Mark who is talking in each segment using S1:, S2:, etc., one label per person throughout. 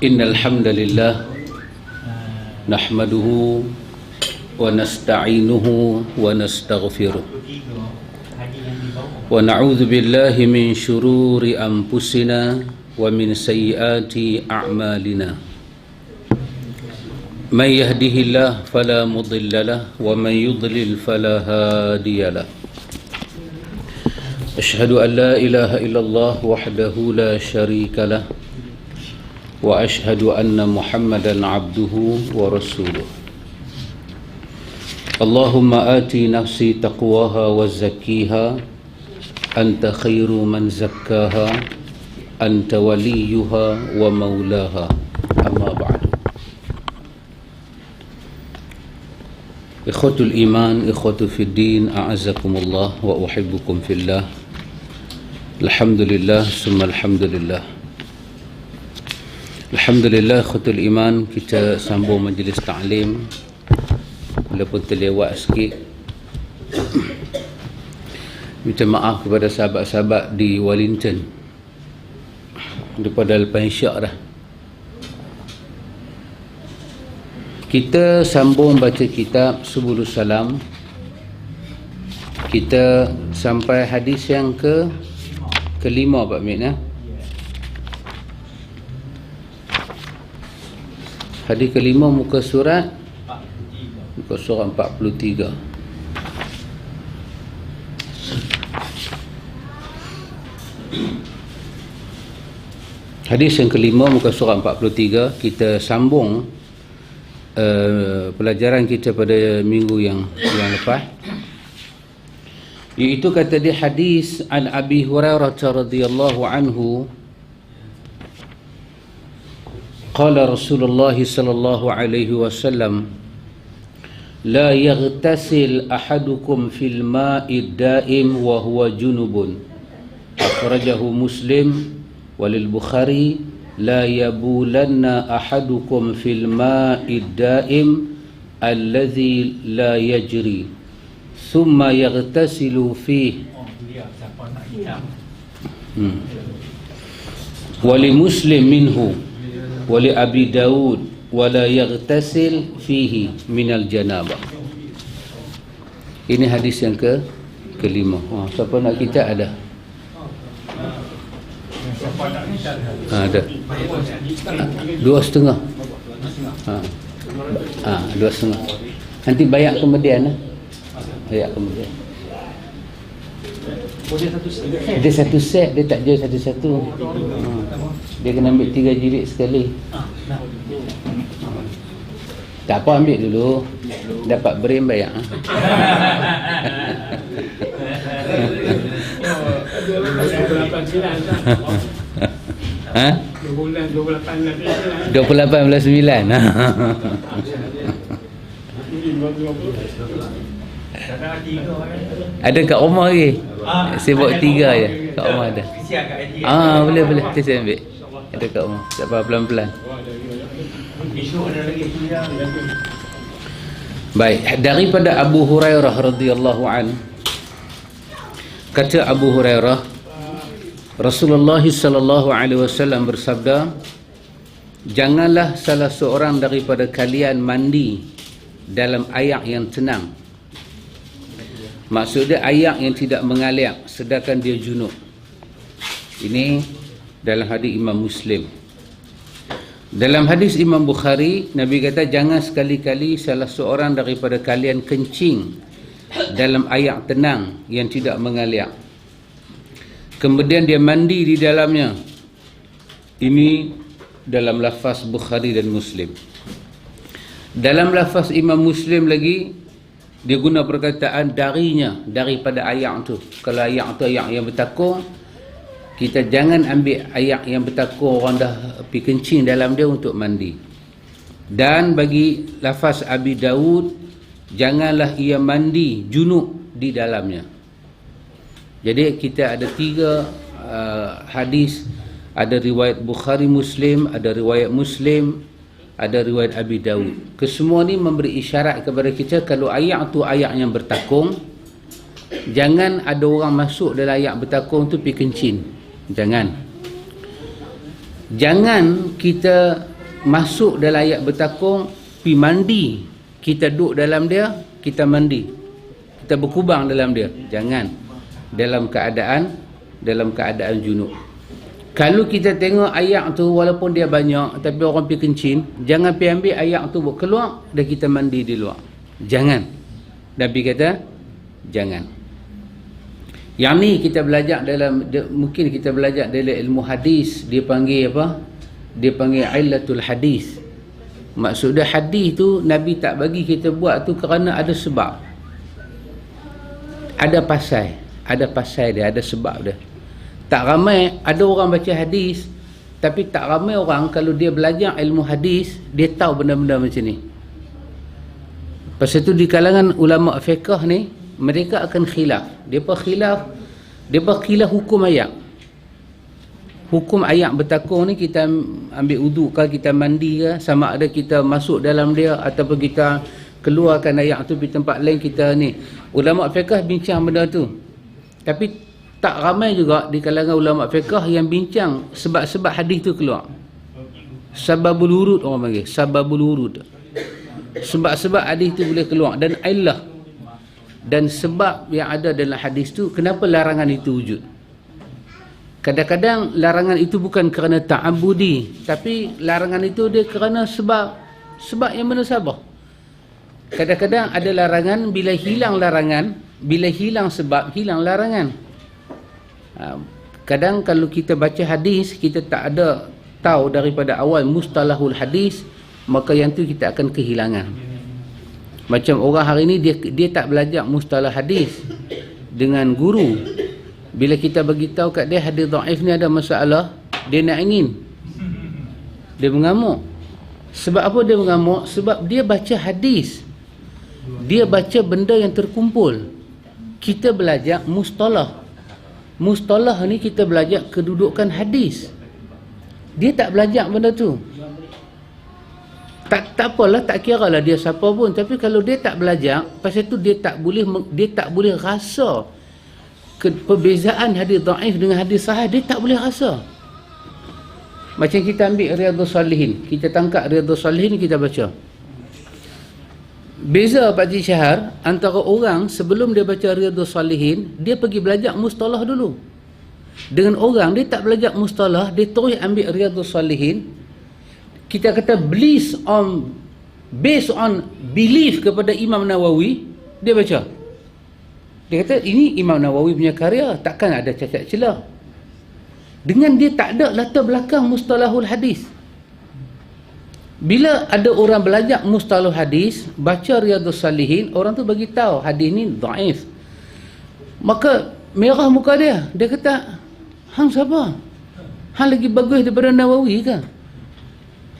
S1: Innal hamdalillah nahmaduhu wa nasta'inuhu wa nastaghfiruh wa na'udzu billahi min shururi anfusina wa min sayyiati a'malina. Man yahdihillahu fala mudilla lahu wa man yudlil fala hadiya lahu. Asyhadu an la ilaha illallah wahdahu la syarika lah wa asyhadu anna Muhammadan abduhu wa rasuluh. Allahumma ati nafsi taqwaha wa zakkiha anta khairu man zakkaha anta waliyuha wa maulaha. Amma ba'du. Ikhwatul iman, ikhwatu fid din, a'azzakumullah wa uhibbukum fillah. Alhamdulillah summa alhamdulillah. Alhamdulillah ikhwatul iman, kita sambung majlis ta'lim walaupun terlewat sikit. Minta maaf kepada sahabat-sahabat di Wellington daripada lepas isyak dah. Kita sambung baca kitab Subulus Salam. Kita sampai hadis yang kelima Pak Min, ya? Hadis kelima muka surat 43. Hadis yang kelima muka surat 43. Kita sambung pelajaran kita pada minggu yang lepas, iaitu kata dia hadis an Abi Hurairah radhiyallahu anhu qala Rasulullah sallallahu alaihi wasallam la yaghtasil ahadukum fil ma'i daim wa huwa junubun. Akhrajahu Muslim walil Bukhari la yabulanna ahadukum fil ma'i daim alladhi la yajri thumma yaghtasilu fihi. Wali Muslim minhu wali Abi Daud wala yaghtasil fihi minal janabah. Ini hadis yang kelima. Siapa nak kita ada? Ada 2,5. 2,5. Nanti bayar kemudian. Bayar kemudian. Dia satu set, dia tak jual satu-satu. Dia kena ambil 3 jilid sekali. Tak apa, ambil dulu. Dapat brain bayar. Ha? 28 bulan 9. Ada kat rumah lagi. Saya bawa 3 je. Kat rumah ada. Boleh. Saya ambil. Ada kat rumah. Tak apa, pelan-pelan. Baik, daripada Abu Hurairah radhiyallahu an, kata Abu Hurairah, Rasulullah sallallahu alaihi wasallam bersabda, janganlah salah seorang daripada kalian mandi dalam air yang tenang. Maksudnya air yang tidak mengalir sedangkan dia junub. Ini dalam hadis Imam Muslim. Dalam hadis Imam Bukhari, Nabi kata jangan sekali-kali salah seorang daripada kalian kencing dalam air tenang yang tidak mengalir, kemudian dia mandi di dalamnya. Ini dalam lafaz Bukhari dan Muslim. Dalam lafaz Imam Muslim lagi, dia guna perkataan daripada air tu. Kalau air tu air yang bertakung, kita jangan ambil air yang bertakung orang dah pergi kencing dalam dia untuk mandi. Dan bagi lafaz Abi Daud, janganlah ia mandi junub di dalamnya. Jadi kita ada 3 hadis, ada riwayat Bukhari Muslim, ada riwayat Muslim, ada riwayat Abi Daud. Kesemua ni memberi isyarat kepada kita kalau air tu air yang bertakung, jangan ada orang masuk dalam air bertakung tu pergi kencing. Jangan kita masuk dalam ayat bertakung, pi mandi, kita duduk dalam dia, kita mandi, kita berkubang dalam dia. Jangan dalam keadaan junub. Kalau kita tengok ayat tu walaupun dia banyak tapi orang pergi kencing, jangan pergi ambil ayat tu buat keluar dan kita mandi di luar. Jangan. Nabi kata jangan. Yang ni kita belajar mungkin kita belajar dalam ilmu hadis, dia panggil apa? Dia panggil illatul hadis. Maksudnya hadis tu Nabi tak bagi kita buat tu kerana ada sebab. Ada pasal dia, ada sebab dia. Tak ramai ada orang baca hadis, tapi tak ramai orang kalau dia belajar ilmu hadis, dia tahu benda-benda macam ni. Pasal tu di kalangan ulama fiqh ni, mereka akan khilaf. Depa khilaf hukum ayat. Hukum ayat bertakung ni, kita ambil wuduk ke, kita mandi ke, sama ada kita masuk dalam dia ataupun kita keluarkan ayat tu di tempat lain, kita ni. Ulama fiqh bincang benda tu. Tapi tak ramai juga di kalangan ulama fiqh yang bincang sebab-sebab hadis tu keluar. Sababul wurud orang panggil, sababul wurud. Sebab-sebab hadis tu boleh keluar dan illah dan sebab yang ada dalam hadis tu kenapa larangan itu wujud. Kadang-kadang larangan itu bukan kerana ta'abudi, tapi larangan itu dia kerana sebab yang munasabah. Kadang-kadang ada larangan, bila hilang larangan, bila hilang sebab, hilang larangan. Kadang kalau kita baca hadis, kita tak ada tahu daripada awal mustalahul hadis, maka yang tu kita akan kehilangan. Macam orang hari ni dia tak belajar mustalah hadis dengan guru. Bila kita bagi tahu kat dia hadis dhaif ni ada masalah, dia nak ingin, dia mengamuk. Sebab apa dia mengamuk? Sebab dia baca hadis, dia baca benda yang terkumpul. Kita belajar mustalah. Mustalah ni kita belajar kedudukan hadis. Dia tak belajar benda tu. Tak apalah, tak kira lah dia siapa pun, tapi kalau dia tak belajar, pasal tu dia tak boleh rasa perbezaan hadis dhaif dengan hadis sahih, dia tak boleh rasa. Macam kita ambil Riyadhus Salihin, kita tangkap Riyadhus Salihin, kita baca. Beza Pak Cik Syahar antara orang sebelum dia baca Riyadhus Salihin, dia pergi belajar mustalah dulu. Dengan orang dia tak belajar mustalah, dia terus ambil Riyadhus Salihin. Kita kata based on belief kepada Imam Nawawi, dia baca. Dia kata ini Imam Nawawi punya karya, takkan ada cacat celah. Dengan dia tak ada latar belakang mustalahul hadis. Bila ada orang belajar mustalah hadis, baca Riyadhus Salihin, orang tu bagi tahu hadis ni dhaif. Maka merah muka dia. Dia kata, hang siapa? Hang lagi bagus daripada Nawawi ke?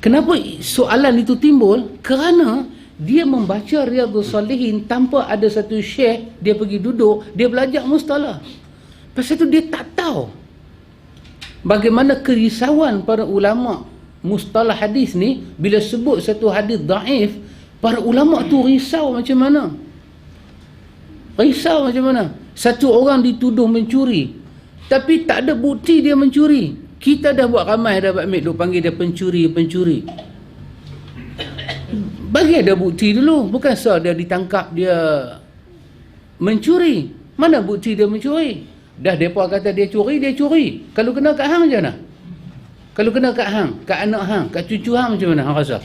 S1: Kenapa soalan itu timbul? Kerana dia membaca Riyadhus Salihin tanpa ada satu syekh, dia pergi duduk, dia belajar mustalah. Pasal tu dia tak tahu bagaimana kerisauan para ulama mustalah hadis ni. Bila sebut satu hadis dhaif, para ulama tu risau macam mana. Risau macam mana. Satu orang dituduh mencuri, tapi tak ada bukti dia mencuri. Kita dah buat ramai, dah buat duk panggil dia pencuri. Bagi ada bukti dulu. Bukan so dia ditangkap dia mencuri. Mana bukti dia mencuri? Dah mereka kata dia curi. Kalau kena kat hang macam mana? Kalau kena kat hang, kat anak hang, kat cucu hang, macam mana hang rasa?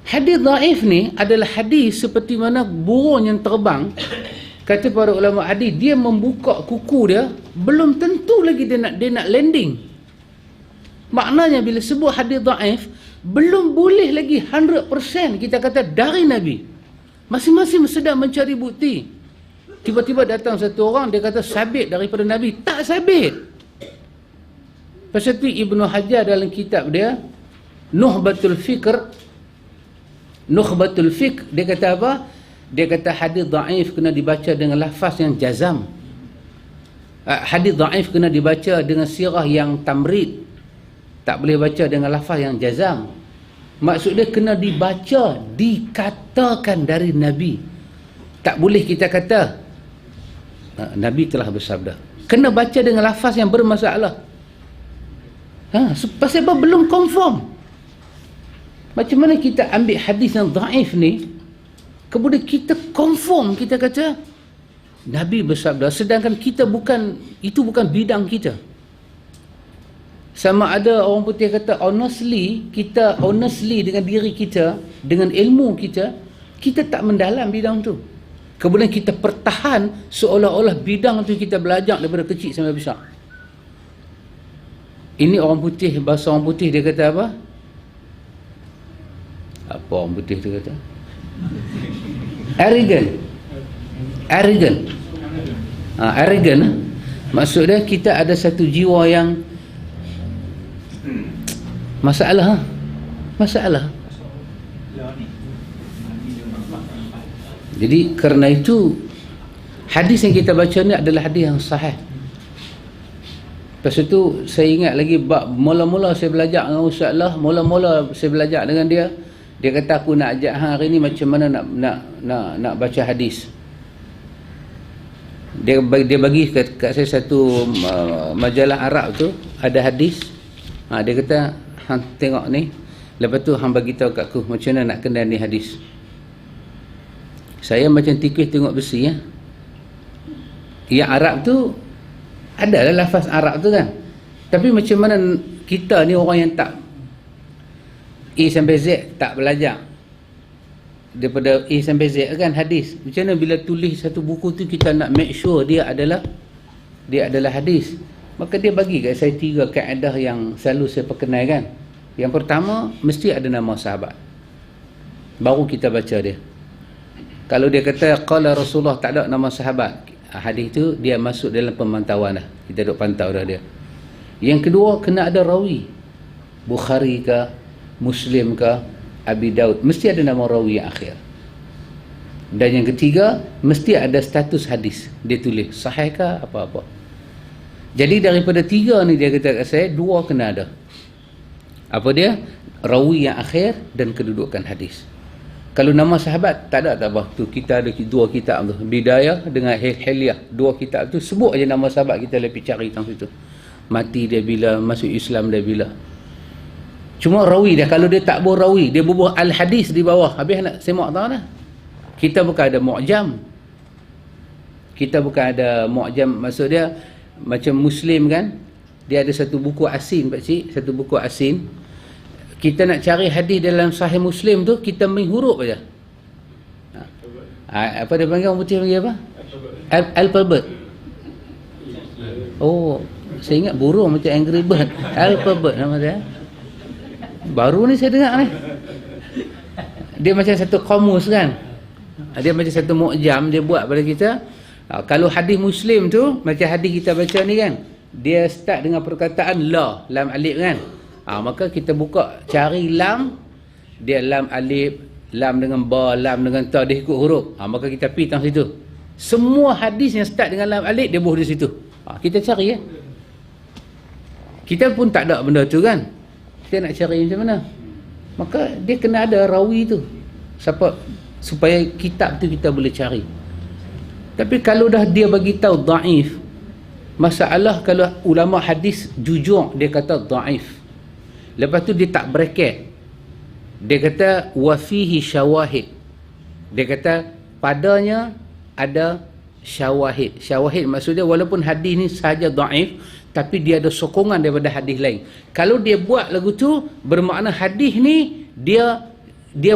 S1: Hadis dhaif ni adalah hadis seperti mana burung yang terbang. Kata para ulama hadis, dia membuka kuku dia, belum tentu lagi dia nak landing. Maknanya bila sebut hadis dhaif, belum boleh lagi 100% kita kata dari Nabi. Masing-masing sedang mencari bukti. Tiba-tiba datang satu orang, dia kata sabit daripada Nabi. Tak sabit. Pasal tu Ibnu Hajar dalam kitab dia Nukhbatul Fikr, dia kata apa? Dia kata hadis dhaif kena dibaca dengan lafaz yang jazam. Hadis dhaif kena dibaca dengan sirah yang tamrid. Tak boleh baca dengan lafaz yang jazam. Maksudnya kena dibaca, dikatakan dari Nabi. Tak boleh kita kata Nabi telah bersabda. Kena baca dengan lafaz yang bermasalah. Pasal apa? Belum confirm. Macam mana kita ambil hadis yang dhaif ni, kemudian kita confirm, kita kata Nabi bersabda, sedangkan kita bukan, itu bukan bidang kita. Sama ada orang putih kata honestly, kita honestly dengan diri kita, dengan ilmu kita, kita tak mendalam bidang tu. Kemudian kita pertahan seolah-olah bidang tu kita belajar daripada kecil sampai besar. Ini orang putih, bahasa orang putih dia kata apa? Apa orang putih dia kata? Arrogant. Arrogant. Maksudnya kita ada satu jiwa yang masalah. Jadi kerana itu hadis yang kita baca ni adalah hadis yang sahih. Lepas itu saya ingat lagi mula-mula saya belajar dengan Ustaz Allah, mula-mula saya belajar dengan dia, dia kata aku nak ajak hang hari ni macam mana nak baca hadis. Dia bagi kat saya satu majalah Arab tu ada hadis. Dia kata hang tengok ni, lepas tu hang bagi tahu kat aku macam mana nak kenal ni hadis. Saya macam tikus tengok besi ya. Yang Arab tu adalah lafaz Arab tu kan. Tapi macam mana kita ni orang yang tak A sampai Z tak belajar daripada A sampai Z kan hadis. Macam mana bila tulis satu buku tu kita nak make sure dia adalah hadis. Maka dia bagi kat saya 3 kaedah yang selalu saya perkenalkan. Yang pertama, mesti ada nama sahabat. Baru kita baca dia. Kalau dia kata qala Rasulullah tak ada nama sahabat, hadis tu dia masuk dalam pemantauan dah. Kita duk pantau dah dia. Yang kedua, kena ada rawi. Bukhari ke, Muslim ke, Abi Daud, mesti ada nama rawi yang akhir. Dan yang ketiga, mesti ada status hadis. Dia tulis sahih ke apa-apa. Jadi daripada 3 ni dia kata kat saya, 2 kena ada. Apa dia? Rawi yang akhir dan kedudukan hadis. Kalau nama sahabat tak ada, tak apa. Tu kita ada 2 kitab tu, Bidayah dengan Hilyah. 2 kitab tu sebut aja nama sahabat, kita lebih cari tang situ. Mati dia bila, masuk Islam dia bila. Cuma rawi dia, kalau dia tak rawi, dia bubuh al-hadis di bawah. Habis nak semak tahu dah. Kita bukan ada mu'jam. Kita bukan ada mu'jam, maksud dia macam Muslim kan, dia ada satu buku asin pak cik, satu buku asin. Kita nak cari hadis dalam Sahih Muslim tu, kita main huruf aja. Apa dia panggil, orang putih panggil apa? Alphabet. Oh, saya ingat burung macam Angry Bird. Alphabet nama dia. Baru ni saya dengar ni. Dia macam satu kamus kan. Dia macam satu mu'jam dia buat pada kita. Kalau hadis Muslim tu, macam hadis kita baca ni kan, dia start dengan perkataan la, lam alif kan. Maka kita buka cari lam, dia lam alif, lam dengan ba, lam dengan ta, dia ikut huruf. Maka kita pergi tang situ. Semua hadis yang start dengan lam alif dia buh di situ. Kita cari ya. Kita pun tak ada benda tu kan. Kita nak cari macam mana? Maka dia kena ada rawi tu. Siapa supaya kitab tu kita boleh cari. Tapi kalau dah dia bagi tahu dhaif, masalah kalau ulama hadis jujur dia kata dhaif. Lepas tu dia tak bracket. Dia kata wa fihi syawahid. Dia kata padanya ada syawahid. Syawahid maksudnya walaupun hadis ni sahaja dhaif, tapi dia ada sokongan daripada hadis lain. Kalau dia buat lagu tu, bermakna hadis ni dia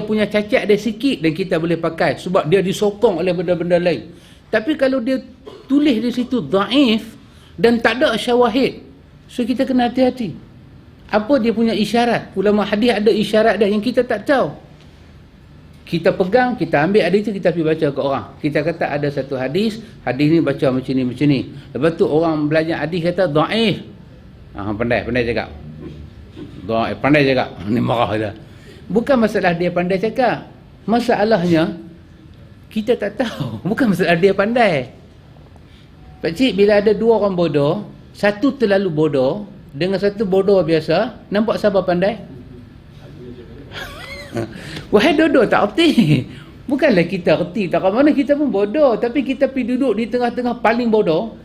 S1: punya cacat dia sikit dan kita boleh pakai sebab dia disokong oleh benda-benda lain. Tapi kalau dia tulis di situ dhaif dan tak ada syawahid, so kita kena hati-hati. Apa dia punya isyarat? Ulama hadis ada isyarat dah yang kita tak tahu. Kita pegang, kita ambil hadis tu, kita pergi baca ke orang. Kita kata ada satu hadis ni baca macam ni. Lepas tu orang belajar hadis kata dhaif. Pandai cakap. Dhaif, pandai cakap. Ni marah dah. Bukan masalah dia pandai cakap. Masalahnya kita tak tahu. Bukan masalah dia pandai. Pakcik, bila ada 2 orang bodoh, satu terlalu bodoh dengan satu bodoh biasa, nampak siapa pandai? Wahai dodo tak erti. Bukanlah kita erti, tak mana kita pun bodoh, tapi kita pergi duduk di tengah-tengah paling bodoh.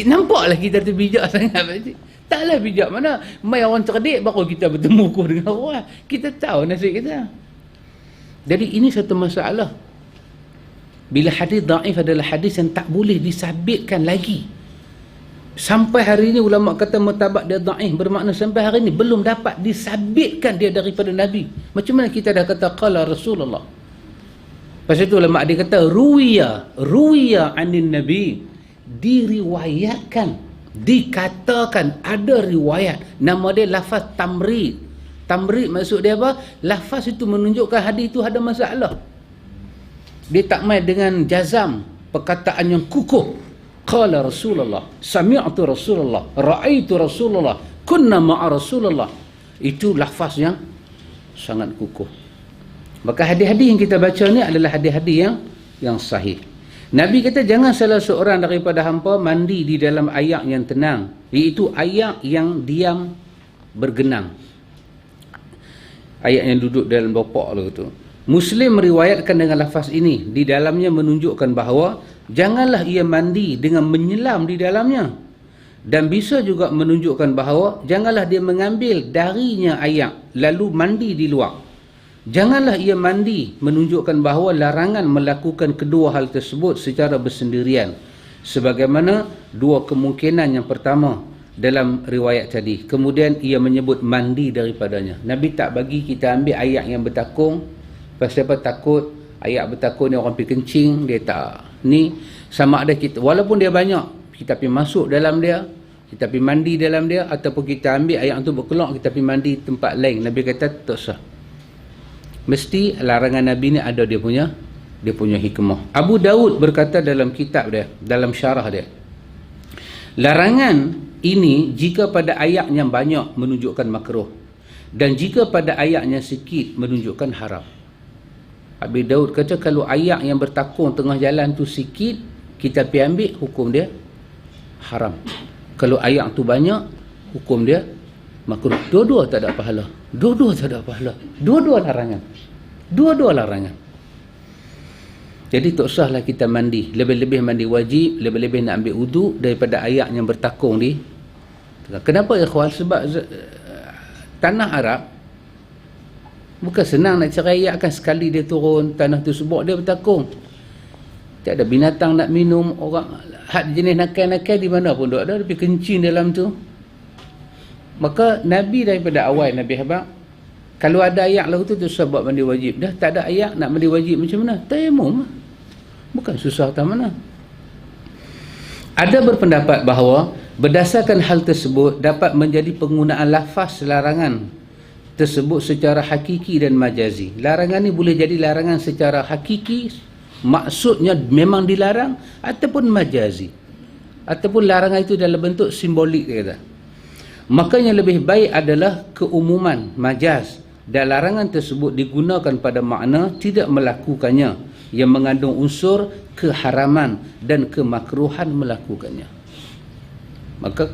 S1: Nampaklah kita tu bijak sangat pakcik. Taklah bijak mana. Mai orang cerdik baru kita bertemu dengan orang. Kita tahu nasib kita. Jadi ini satu masalah. Bila hadis daif adalah hadis yang tak boleh disabitkan lagi. Sampai hari ini ulama kata mutabat dia daif, bermakna sampai hari ini belum dapat disabitkan dia daripada Nabi. Macam mana kita dah kata qala Rasulullah. Pasal itu ulama dia kata ruwiya anin Nabi, diriwayatkan, dikatakan, ada riwayat, nama dia lafaz tamrid. Tamrid maksud dia apa? Lafaz itu menunjukkan hadis itu ada masalah. Dia tak main dengan jazam, perkataan yang kukuh. Qala Rasulullah, sami'tu Rasulullah, ra'aitu Rasulullah, kunna ma'a Rasulullah. Itu lafaz yang sangat kukuh. Maka hadis-hadis yang kita baca ni adalah hadis-hadis yang sahih. Nabi kata jangan salah seorang daripada hampa mandi di dalam air yang tenang, iaitu air yang diam bergenang. Ayat yang duduk dalam bopok tu. Muslim meriwayatkan dengan lafaz ini. Di dalamnya menunjukkan bahawa janganlah ia mandi dengan menyelam di dalamnya. Dan bisa juga menunjukkan bahawa janganlah dia mengambil darinya air lalu mandi di luar. Janganlah ia mandi menunjukkan bahawa larangan melakukan kedua hal tersebut secara bersendirian. Sebagaimana dua kemungkinan yang pertama dalam riwayat tadi. Kemudian ia menyebut mandi daripadanya. Nabi tak bagi kita ambil air yang bertakung. Pasal apa? Takut air bertakung ni orang pergi kencing, dia tak ni. Sama ada kita, walaupun dia banyak, kita pergi masuk dalam dia, kita pergi mandi dalam dia, ataupun kita ambil air tu berkeluar, kita pergi mandi tempat lain. Nabi kata tak sah. Mesti larangan Nabi ni ada dia punya hikmah. Abu Daud berkata dalam kitab dia, dalam syarah dia, larangan ini jika pada ayat yang banyak menunjukkan makruh, dan jika pada ayat yang sikit menunjukkan haram. Abu Daud kata kalau ayat yang bertakung tengah jalan tu sikit, kita pergi ambil, hukum dia haram. Kalau ayat tu banyak, hukum dia makruh. Dua-dua tak ada pahala. Dua-dua tak ada pahala. Dua-dua larangan. Dua-dua larangan. Jadi tak usahlah kita mandi. Lebih-lebih mandi wajib, lebih-lebih nak ambil wudu daripada ayat yang bertakung di. Kenapa ikhwan? Sebab tanah Arab bukan senang nak cerai ayat kan. Sekali dia turun, tanah tu sebab dia bertakung. Tak ada binatang nak minum. Orang had jenis nakal-nakal di mana pun ada. Dia pergi kencing dalam tu. Maka Nabi daripada awal, Nabi habaq, kalau ada ayat lagu tu sebab mandi wajib. Dah tak ada ayat nak mandi wajib macam mana? Tayamum. Bukan susah tak mana. Ada berpendapat bahawa berdasarkan hal tersebut dapat menjadi penggunaan lafaz larangan tersebut secara hakiki dan majazi. Larangan ni boleh jadi larangan secara hakiki, maksudnya memang dilarang, ataupun majazi, ataupun larangan itu dalam bentuk simbolik dia kata. Maka yang lebih baik adalah keumuman majaz dan larangan tersebut digunakan pada makna tidak melakukannya, yang mengandung unsur keharaman dan kemakruhan melakukannya. Maka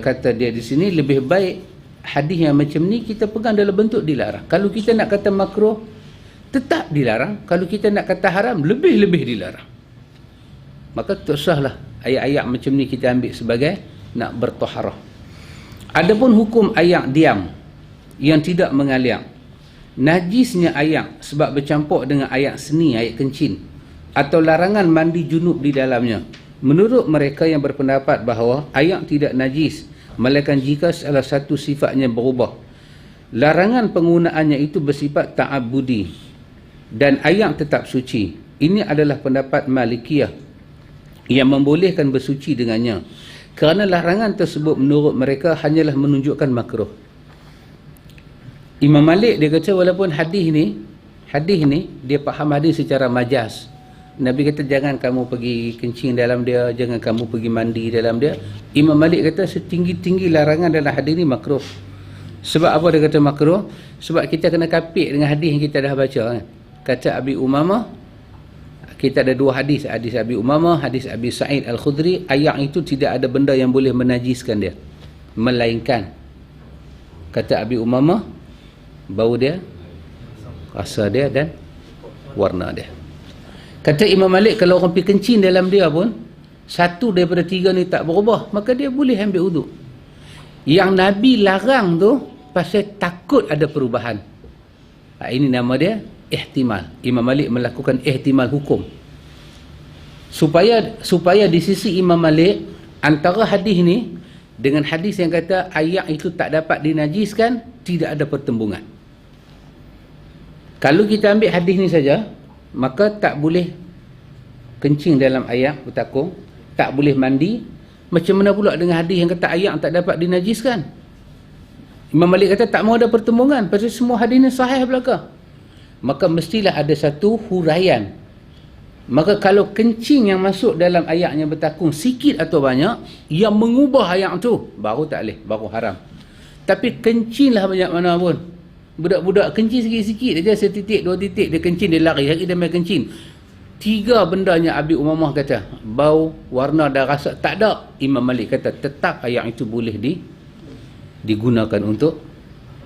S1: kata dia di sini lebih baik hadis yang macam ni kita pegang dalam bentuk dilarang. Kalau kita nak kata makruh, tetap dilarang. Kalau kita nak kata haram, lebih-lebih dilarang. Maka tak usahlah ayat-ayat macam ni kita ambil sebagai nak bertaharah. Adapun hukum ayat diam yang tidak mengalir, najisnya ayat sebab bercampur dengan ayat seni, ayat kencing, atau larangan mandi junub di dalamnya. Menurut mereka yang berpendapat bahawa ayat tidak najis, melainkan jika salah satu sifatnya berubah. Larangan penggunaannya itu bersifat ta'abudi dan ayat tetap suci. Ini adalah pendapat Malikiyah yang membolehkan bersuci dengannya, kerana larangan tersebut menurut mereka hanyalah menunjukkan makruh. Imam Malik dia kata walaupun hadis ni dia faham hadis secara majaz. Nabi kata jangan kamu pergi kencing dalam dia, jangan kamu pergi mandi dalam dia. Imam Malik kata setinggi-tinggi larangan dalam hadis ni makruh. Sebab apa dia kata makruh? Sebab kita kena kapit dengan hadis yang kita dah baca kan. Kata Abi Umamah, kita ada dua hadis, hadis Abi Umamah, hadis Abi Sa'id Al-Khudri. Ayat itu tidak ada benda yang boleh menajiskan dia, melainkan kata Abi Umamah, bau dia, rasa dia dan warna dia. Kata Imam Malik, kalau orang pergi kencing dalam dia pun, satu daripada tiga ni tak berubah, maka dia boleh ambil wuduk. Yang Nabi larang tu pasal takut ada perubahan. Ini nama dia ihtimal. Imam Malik melakukan ihtimal hukum. Supaya di sisi Imam Malik, antara hadis ni dengan hadis yang kata ayak itu tak dapat dinajiskan, tidak ada pertembungan. Kalau kita ambil hadis ni saja, maka tak boleh kencing dalam ayak bertakung, tak boleh mandi. Macam mana pula dengan hadis yang kata ayak tak dapat dinajiskan? Imam Malik kata tak mau ada pertembungan pasal semua hadis ni sahih belaka. Maka mestilah ada satu huraian. Maka kalau kencing yang masuk dalam ayaknya bertakung sikit atau banyak, yang mengubah ayak tu baru tak boleh, baru haram. Tapi kencinglah banyak mana pun. Budak-budak kencing sikit-sikit aja, setitik, dua titik dia kencing, dia lari, hari dia main kencing. 3 bendanya Abi Umamah kata, bau, warna dan rasa tak ada. Imam Malik kata tetap ayak itu boleh digunakan untuk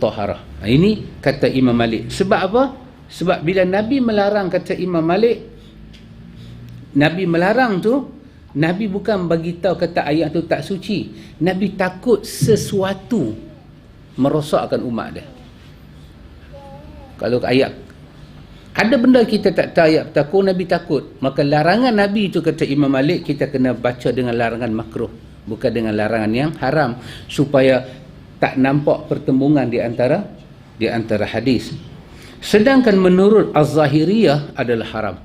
S1: taharah. Ini kata Imam Malik. Sebab apa? Sebab bila Nabi melarang, kata Imam Malik, Nabi melarang tu, Nabi bukan bagi tahu kata ayat tu tak suci. Nabi takut sesuatu merosakkan umat dia. Kalau ayat ada benda kita tak tahu ayat bertakung, Nabi takut. Maka larangan Nabi itu, kata Imam Malik, kita kena baca dengan larangan makruh, bukan dengan larangan yang haram, supaya tak nampak pertembungan di antara hadis. Sedangkan menurut Az-Zahiriyah adalah haram.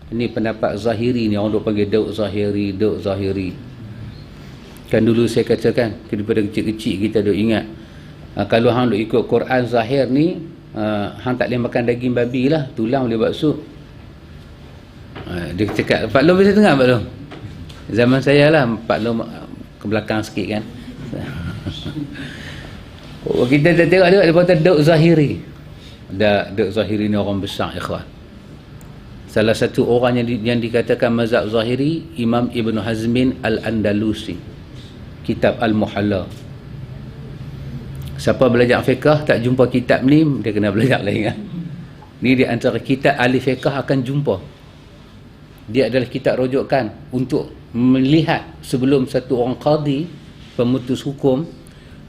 S1: Ini pendapat Zahiri ni, orang duk panggil Daud Zahiri. Kan dulu saya katakan, daripada kecil-kecil kita duk ingat, kalau hang duk ikut Quran Zahir ni, hang tak boleh makan daging babi lah, tulang boleh buat sup. Dia cakap, Pak Long biasa dengar Pak Long? Zaman saya lah, Pak Long ke belakang sikit kan. Kita dah tengok dia kata Daud Zahiri. Daud Zahiri ni orang besar, ikhwan. Salah satu orang yang dikatakan mazhab Zahiri, Imam Ibn Hazmin Al-Andalusi, kitab Al-Muhalla. Siapa belajar fiqah tak jumpa kitab ni, dia kena belajar lagi kan. Ni di antara kitab ahli fiqah akan jumpa. Dia adalah kitab rujukan untuk melihat sebelum satu orang qadi, pemutus hukum,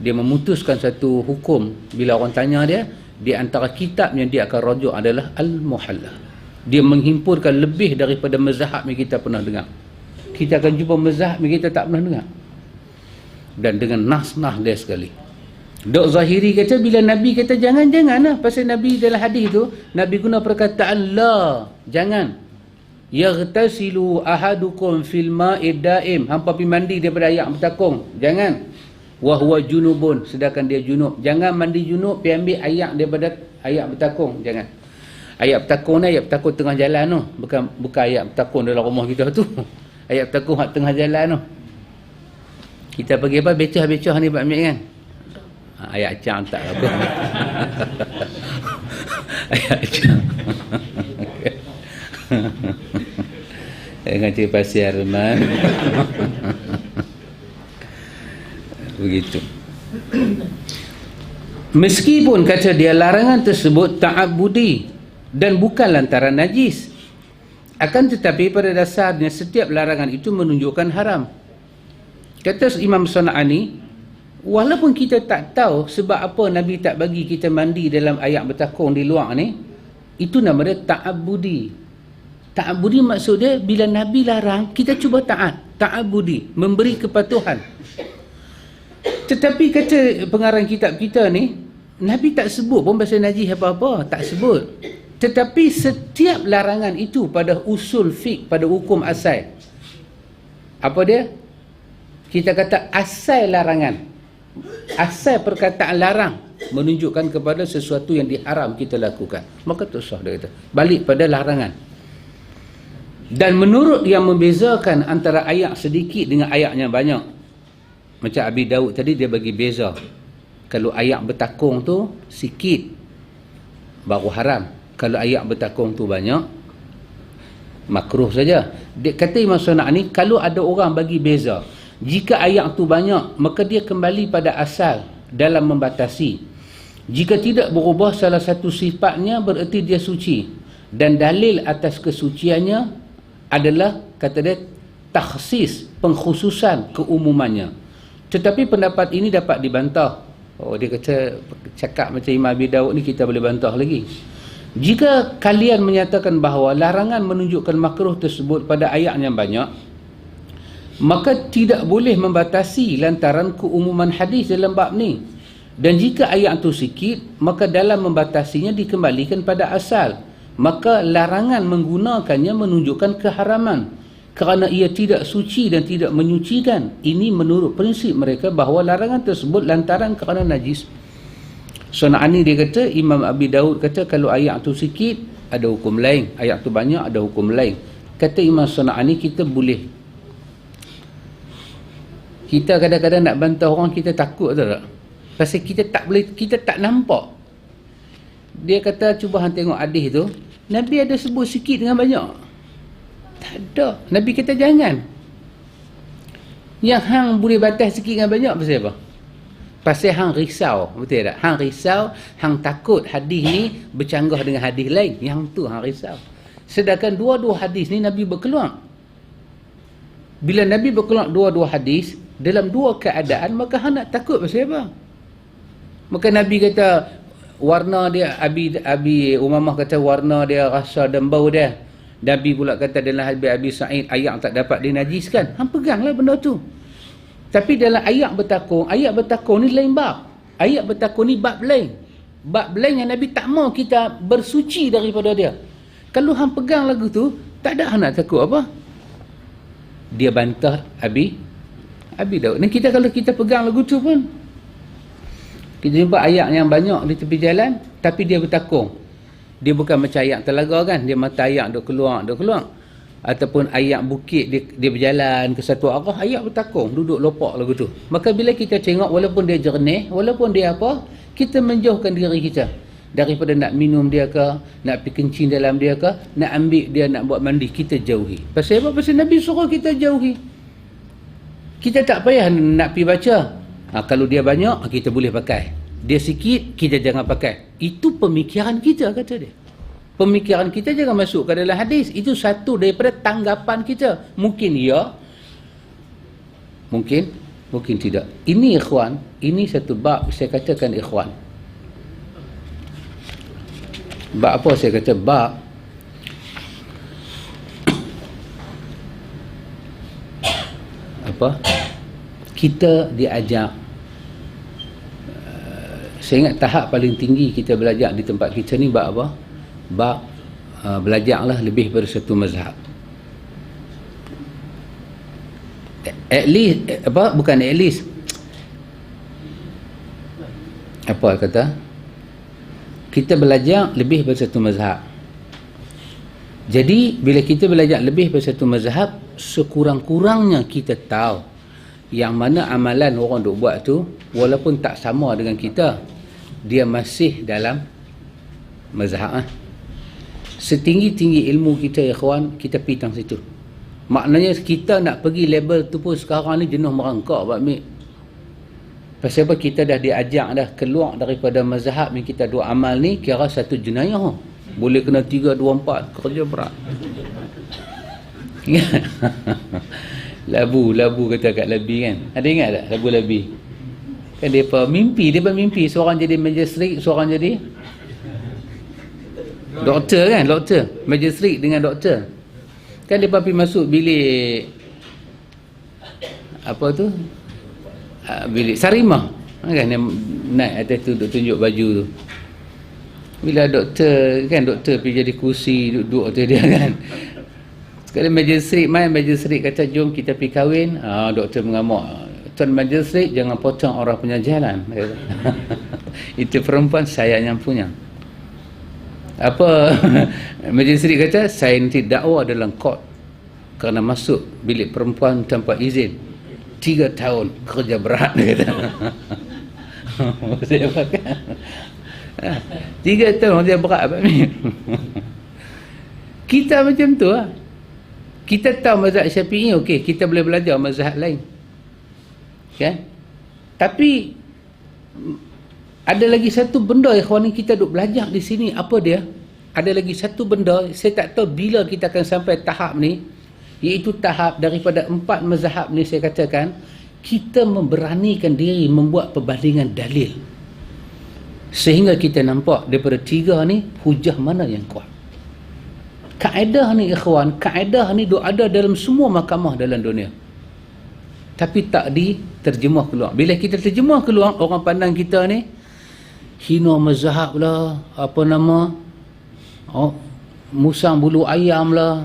S1: dia memutuskan satu hukum, bila orang tanya dia, di antara kitab yang dia akan rujuk adalah Al-Muhalla. Dia menghimpunkan lebih daripada mazhab yang kita pernah dengar. Kita akan jumpa mazhab yang kita tak pernah dengar, dan dengan nas-nas dia sekali. Daud Zahiri kata, bila Nabi kata jangan lah, pasal Nabi dalam hadis tu Nabi guna perkataan la, jangan. Yaghtasilu ahadukum fil ma'id daim, hampa pergi mandi daripada ayak bertakung, jangan. Wa huwa junubun, sedangkan dia junub, jangan mandi junub pergi ambil ayak daripada ayak bertakung, jangan. Ayak bertakung ni, ayak bertakung tengah jalan tu, bukan ayak bertakung dalam rumah kita tu. Ayak bertakung kat tengah jalan tu. Kita pergi apa, becah-becah ni Pak Amir kan, ayat acang tak apa. Ayat acang. Dengan cik pasir man. Begitu. Meskipun kata dia larangan tersebut ta'abbudi dan bukan lantaran najis, akan tetapi pada dasarnya setiap larangan itu menunjukkan haram. Kata Imam Sana'ani, walaupun kita tak tahu sebab apa Nabi tak bagi kita mandi dalam ayak bertakung di luar ni, itu nama dia ta'abbudi. Ta'abbudi maksud dia bila Nabi larang, kita cuba taat. Ta'abbudi, memberi kepatuhan. Tetapi kata pengarang kitab kita ni, Nabi tak sebut pun pasal najis apa-apa, tak sebut. Tetapi setiap larangan itu pada usul fiqh, pada hukum asal, apa dia? Kita kata asal larangan, asal perkataan larang menunjukkan kepada sesuatu yang diharam kita lakukan, maka tak sah, dia kata. Balik pada larangan. Dan menurut yang membezakan antara ayak sedikit dengan ayaknya banyak, macam Abi Daud tadi dia bagi beza. Kalau ayak bertakung tu sikit baru haram, kalau ayak bertakung tu banyak makruh saja. Dia kata Imam Sana'ani, kalau ada orang bagi beza, jika ayak tu banyak maka dia kembali pada asal dalam membatasi. Jika tidak berubah salah satu sifatnya, bererti dia suci, dan dalil atas kesuciannya adalah, kata dia, takhsis, pengkhususan keumumannya. Tetapi pendapat ini dapat dibantah. Oh, dia kata cakap macam Imam Abi Daud ni kita boleh bantah lagi. Jika kalian menyatakan bahawa larangan menunjukkan makruh tersebut pada ayat yang banyak, maka tidak boleh membatasi lantaran keumuman hadis dalam bab ni. Dan jika ayat itu sikit, maka dalam membatasinya dikembalikan pada asal. Maka larangan menggunakannya menunjukkan keharaman kerana ia tidak suci dan tidak menyucikan. Ini menurut prinsip mereka bahawa larangan tersebut lantaran kerana najis. Sana'ani dia kata, Imam Abi Daud kata kalau ayat tu sikit ada hukum lain, ayat tu banyak ada hukum lain. Kata Imam Sana'ani, kita boleh, kita kadang-kadang nak bantah orang, kita takut tak? Pasal kita tak boleh, kita tak nampak. Dia kata cuba hang tengok hadis tu, Nabi ada sebut sikit dengan banyak? Tak ada. Nabi kata jangan. Yang hang boleh batas sikit dengan banyak pasal apa? Pasal hang risau, betul tak? Hang risau, hang takut hadis ni bercanggah dengan hadis lain. Yang tu hang risau. Sedangkan dua-dua hadis ni Nabi berkeluar. Bila Nabi berkeluar dua-dua hadis dalam dua keadaan, maka hang nak takut pasal apa? Maka Nabi kata warna dia, Abi Umamah kata warna dia, rasa dan bau dia. Nabi pula kata dalam hadis Abi Sa'id ayat tak dapat dinajiskan. Hang peganglah benda tu. Tapi dalam ayat bertakung ni lain bab. Ayat bertakung ni bab lain. Bab lain yang Nabi tak mau kita bersuci daripada dia. Kalau hang pegang lagu tu, tak ada hang nak takut apa. Dia bantah Abi Daud. Ni kita kalau kita pegang lagu tu pun, kita jumpa ayat yang banyak di tepi jalan, tapi dia bertakung. Dia bukan macam ayat telaga kan, dia mata ayat duk keluar. Ataupun ayat bukit dia berjalan ke satu arah, ayat bertakung, duduk lopak lagu tu. Maka bila kita tengok, walaupun dia jernih, walaupun dia apa, kita menjauhkan diri kita daripada nak minum dia ke, nak pergi kencing dalam dia ke, nak ambil dia, nak buat mandi, kita jauhi. Pasal apa? Pasal Nabi suruh kita jauhi. Kita tak payah nak pergi baca. Kalau dia banyak, kita boleh pakai. Dia sikit, kita jangan pakai. Itu pemikiran kita, kata dia. Pemikiran kita jangan masuk ke dalam hadis. Itu satu daripada tanggapan kita. Mungkin ya, mungkin tidak. Ini ikhwan, ini satu bab saya katakan ikhwan. Bab apa saya kata? Bab apa? Kita diajak, saya ingat tahap paling tinggi kita belajar di tempat kita ni bab apa? Bab belajarlah lebih pada satu mazhab. At least apa? Bukan at least. Apa kata? Kita belajar lebih pada satu mazhab. Jadi bila kita belajar lebih pada satu mazhab, sekurang-kurangnya kita tahu yang mana amalan orang duk buat tu, walaupun tak sama dengan kita, dia masih dalam mazhab. Setinggi-tinggi ilmu kita ya kawan, kita pergi tang situ. Maknanya kita nak pergi level tu pun sekarang ni jenuh merangkak buat ambil. Pasal apa? Kita dah diajak dah keluar daripada mazhab yang kita duk amal ni, kira satu jenayah. Boleh kena 3, 2, 4, kerja berat. Labu kata kat Labi kan. Ada ingat tak lagu Labi? Kan dia bermimpi seorang jadi magistrate, seorang jadi doktor kan, magistrate dengan doktor. Kan dia pergi masuk bilik apa tu? Bilik Sarimah. Kan dia naik atas tu duk tunjuk baju tu. Bila doktor pergi jadi kursi duduk atas dia kan. Sekali magistrate kata jom kita pergi kahwin. Doktor mengamuk, tuan magistrate jangan potong orang punya jalan. Itu perempuan saya yang punya. Apa magistrate kata, saya nanti dakwa dalam court kerana masuk bilik perempuan tanpa izin. 3 tahun kerja berat, dia kata. Saya pakai 3 tahun kerja berat apa ni? Kita macam tu lah. Kita tahu mazhab Syafi'i, okey, kita boleh belajar mazhab lain. Kan? Tapi ada lagi satu benda ikhwan ni kita duk belajar di sini, apa dia? Ada lagi satu benda, saya tak tahu bila kita akan sampai tahap ni, iaitu tahap daripada 4 mazhab ni saya katakan, kita memberanikan diri membuat perbandingan dalil, sehingga kita nampak daripada tiga ni hujah mana yang kuat. Kaedah ni ikhwan, kaedah ni ada dalam semua mahkamah dalam dunia, tapi tak diterjemah keluar. Bila kita terjemah keluar, orang pandang kita ni hina mazhab lah, musang bulu ayam lah,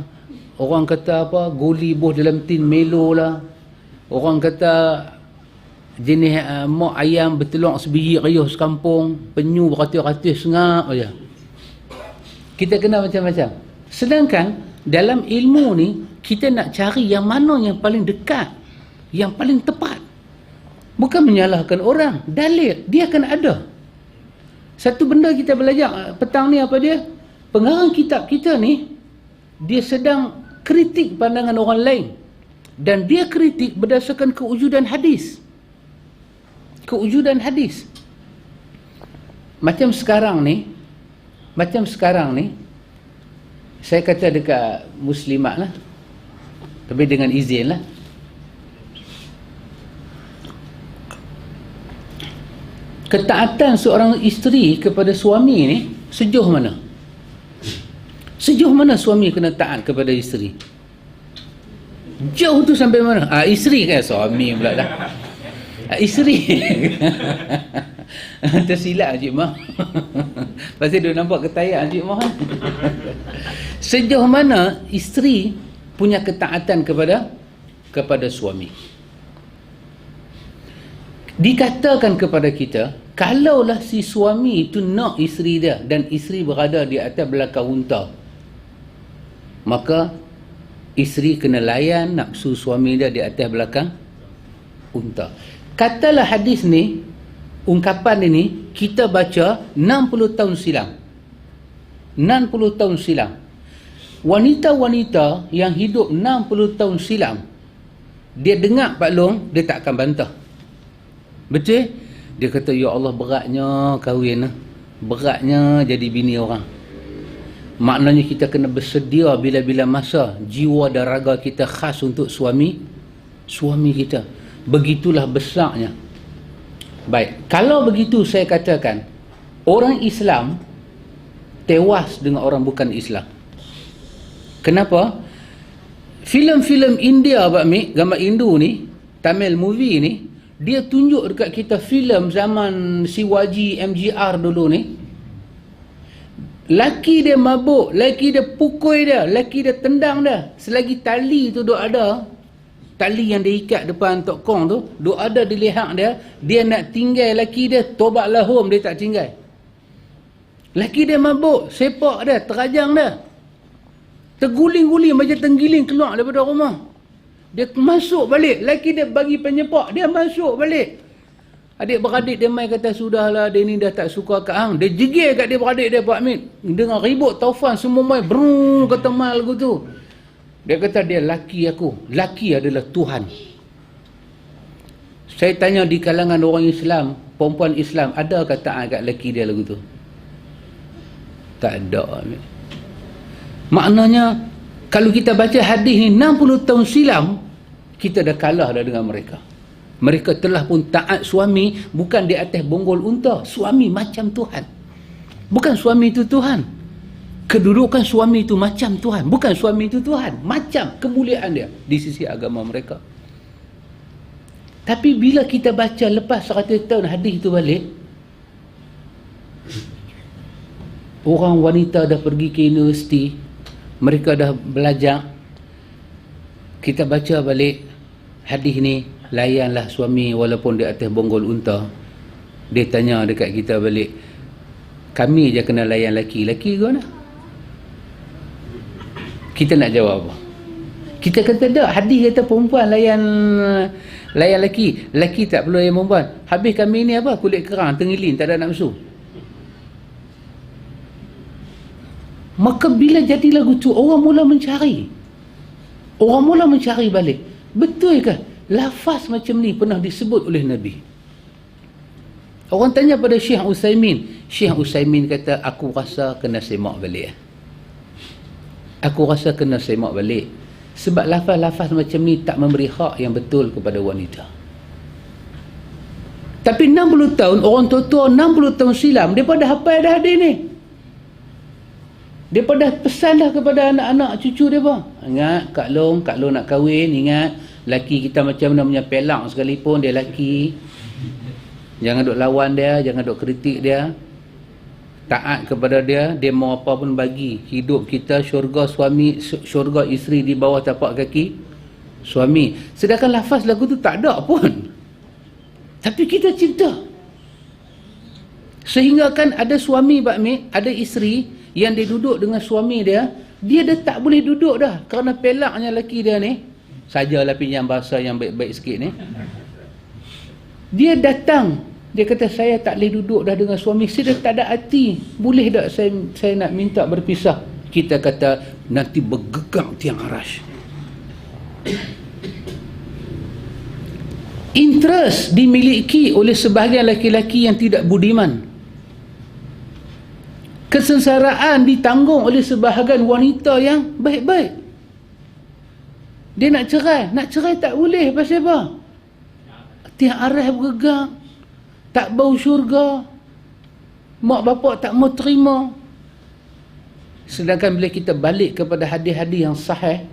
S1: orang kata guli buh dalam tin melo lah, orang kata jenis mak ayam bertelur sebiji riuh sekampung, penyu beratus-ratus sengap aja. Kita kena macam-macam. Sedangkan dalam ilmu ni kita nak cari yang mana yang paling dekat, yang paling tepat. Bukan menyalahkan orang, dalil dia akan ada. Satu benda kita belajar petang ni apa dia? Pengarang kitab kita ni dia sedang kritik pandangan orang lain, dan dia kritik berdasarkan kewujudan hadis. Kewujudan hadis. Macam sekarang ni, saya kata dekat muslimat lah, tapi dengan izin lah, ketaatan seorang isteri kepada suami ni sejauh mana? Sejauh mana suami kena taat kepada isteri? Jauh tu sampai mana? Isteri kan, suami pula dah. Isteri. Tersilap Encik Mah. Pasal dia nampak ketayak Encik Mah. Sejauh mana isteri punya ketaatan kepada suami? Dikatakan kepada kita, kalaulah si suami itu nak isteri dia dan isteri berada di atas belakang unta, maka isteri kena layan nafsu suami dia di atas belakang unta. Katalah hadis ni, ungkapan ini kita baca 60 tahun silam. 60 tahun silam. Wanita-wanita yang hidup 60 tahun silam, dia dengar Pak Long, dia tak akan bantah. Betul? Dia kata, ya Allah, beratnya kahwin, beratnya jadi bini orang. Maknanya kita kena bersedia bila-bila masa jiwa dan raga kita khas untuk suami kita. Begitulah besarnya. Baik, kalau begitu saya katakan orang Islam tewas dengan orang bukan Islam. Kenapa? Filem-filem India Pak Mik, gambar Indo ni, Tamil movie ni, dia tunjuk dekat kita filem zaman Siwaji MGR dulu ni. Laki dia mabuk, laki dia pukul dia, laki dia tendang dia. Selagi tali tu duk ada, tali yang dia ikat depan tokong tu, duk ada di leher dia, dia nak tinggal laki dia, tobat lahum, dia tak tinggal. Laki dia mabuk, sepak dia, terajang dia, terguling-guling macam tenggiling keluar daripada rumah. Dia masuk balik, laki dia bagi penyepak, dia masuk balik. Adik-beradik dia main kata, sudahlah, dia ni dah tak suka kat hang. Dia jegir kat dia beradik dia, Pak Min. Dengar ribut taufan, semua main brung kata mal lagu tu. Dia kata, dia laki aku. Laki adalah Tuhan. Saya tanya di kalangan orang Islam, perempuan Islam, ada kata kat laki dia lagu tu? Tak ada. Maknanya, kalau kita baca hadis ni 60 tahun silam, kita dah kalah dah dengan mereka. Mereka telah pun taat suami bukan di atas bonggol unta. Suami macam Tuhan. Bukan suami itu Tuhan. Kedudukan suami itu macam Tuhan. Bukan suami itu Tuhan. Macam kemuliaan dia di sisi agama mereka. Tapi bila kita baca lepas 100 tahun hadis itu balik, orang wanita dah pergi ke universiti, mereka dah belajar, kita baca balik hadis ni, layanlah suami walaupun di atas bonggol unta. Dia tanya dekat kita balik, kami je kena layan laki, laki ke mana? Kita nak jawab apa? Kita kata tak, hadis kata perempuan layan laki, laki tak perlu layan perempuan. Habis kami ni apa? Kulit kerang, tengilin, tak ada nafsu. Maka bila jadi lagu tu, orang mula mencari. Orang mula mencari balik. Betul ke? Lafaz macam ni pernah disebut oleh Nabi. Orang tanya pada Syekh Utsaimin. Syekh Utsaimin kata, aku rasa kena semak balik. Aku rasa kena semak balik. Sebab lafaz-lafaz macam ni tak memberi hak yang betul kepada wanita. Tapi 60 tahun, orang tua-tua 60 tahun silam, mereka dah hafal dah hadis ni. Mereka dah pesan dah kepada anak-anak cucu mereka. Ingat, Kak Long nak kahwin, ingat, laki kita macam mana punya pelak sekalipun, dia laki. Jangan duk lawan dia, jangan duk kritik dia. Taat kepada dia, dia mau apa pun bagi. Hidup kita syurga suami, syurga isteri di bawah tapak kaki suami. Sedangkan lafaz lagu tu tak ada pun. Tapi kita cinta. Sehingga kan ada suami Pak Mik, ada isteri yang dia duduk dengan suami dia, dia dah tak boleh duduk dah kerana pelaknya lelaki dia ni. Sajalah pinjam bahasa yang baik-baik sikit ni. Dia datang, dia kata saya tak boleh duduk dah dengan suami, saya dah tak ada hati. Boleh tak saya nak minta berpisah? Kita kata nanti bergegang tiang arash. Interest dimiliki oleh sebahagian lelaki-lelaki yang tidak budiman. Kesengsaraan ditanggung oleh sebahagian wanita yang baik-baik. Dia nak cerai tak boleh. Pasal apa? Tiang arah bergegang, tak bau syurga, mak bapak tak mau terima. Sedangkan bila kita balik kepada hadis-hadis yang sahih,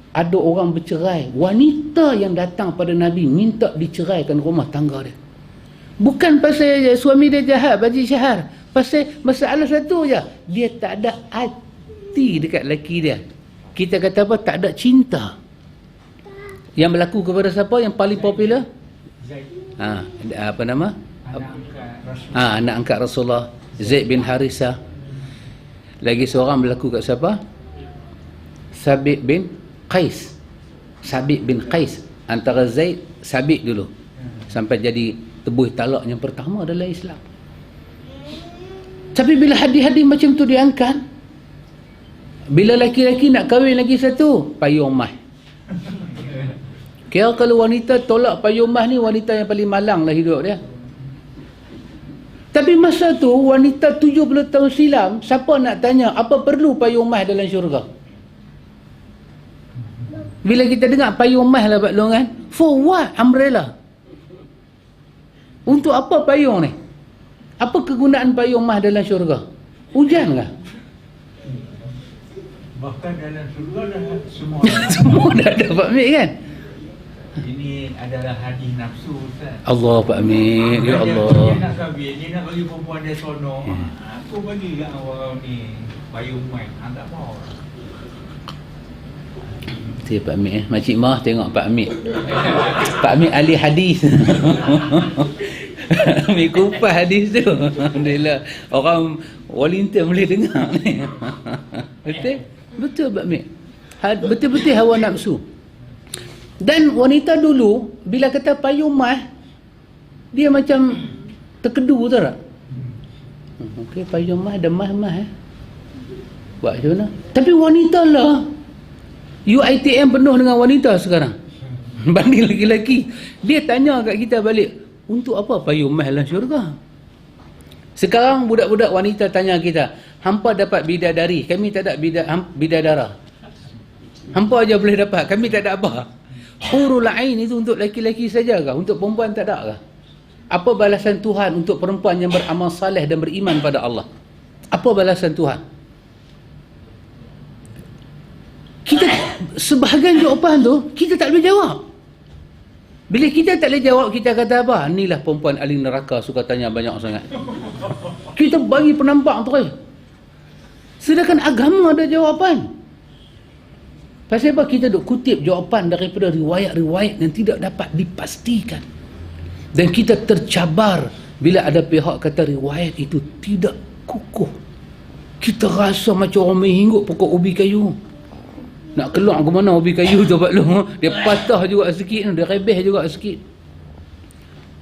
S1: ada orang bercerai, wanita yang datang pada Nabi minta diceraikan rumah tangga dia. Bukan pasal suami dia jahat, Haji Syahar, pasal masalah satu je, dia tak ada hati dekat lelaki dia. Kita kata apa? Tak ada cinta. Yang berlaku kepada siapa yang paling popular? Apa nama? Anak angkat Rasulullah, Zaid bin Harisah. Lagi seorang berlaku kat siapa? Sabit bin Qais. Antara Zaid, Sabit dulu, sampai jadi tebuh talak yang pertama dalam Islam. Tapi bila hadis-hadis macam tu diangkat, bila laki-laki nak kahwin lagi satu, payung mah. Kira kalau wanita tolak payung mah ni, wanita yang paling malang lah hidup dia. Tapi masa tu wanita 70 tahun silam, siapa nak tanya apa perlu payung mah dalam syurga? Bila kita dengar payung mah lah Pak Long kan, for what umbrella? Untuk apa payung ni? Apa kegunaan payung mah dalam syurga? Hujan lah.
S2: Bahkan dalam syurga dah semua
S1: semua dah ada Pak Mik kan?
S2: Ini adalah hadis nafsu Ustaz.
S1: Allah Pak Mik, ya Allah.
S2: Dia nak kahwin, dia nak bagi perempuan dia sono. Aku bagi kat orang ni payung mai, tak mau.
S1: Si Pak Mik Makcik Mah tengok Pak Mik. Pak Mik ahli hadis. Mik kupas hadis tu. Alhamdulillah. Orang volunteer boleh dengar ni. Betul? Betul Pak Mik. Betul-betul hawa nafsu. Dan wanita dulu bila kata payung mah, dia macam terkedu, tahu tak? Okey, payung mah ada mah buat macam mana? Tapi wanita lah, UiTM penuh dengan wanita sekarang banding lelaki-lelaki. Dia tanya kat kita balik, untuk apa payung mah dalam syurga? Sekarang budak-budak wanita tanya kita, hampa dapat bidadari, kami tak ada bidadara. Hampa aja boleh dapat, kami tak ada apa. Hurul ain itu untuk lelaki-lelaki saja kah? Untuk perempuan tak ada kah? Apa balasan Tuhan untuk perempuan yang beramal saleh dan beriman pada Allah? Apa balasan Tuhan? Kita sebahagian jawapan tu kita tak boleh jawab. Bila kita tak boleh jawab, kita kata apa? Inilah perempuan ahli neraka, suka tanya banyak sangat. Kita bagi penampak terus. Sedangkan agama ada jawapan. Pasal apa kita duk kutip jawapan daripada riwayat-riwayat yang tidak dapat dipastikan. Dan kita tercabar bila ada pihak kata riwayat itu tidak kukuh. Kita rasa macam orang menghingguk pokok ubi kayu. Nak keluar ke mana ubi kayu tu Pak Long? Dia patah juga sikit, dia rebeh juga sikit.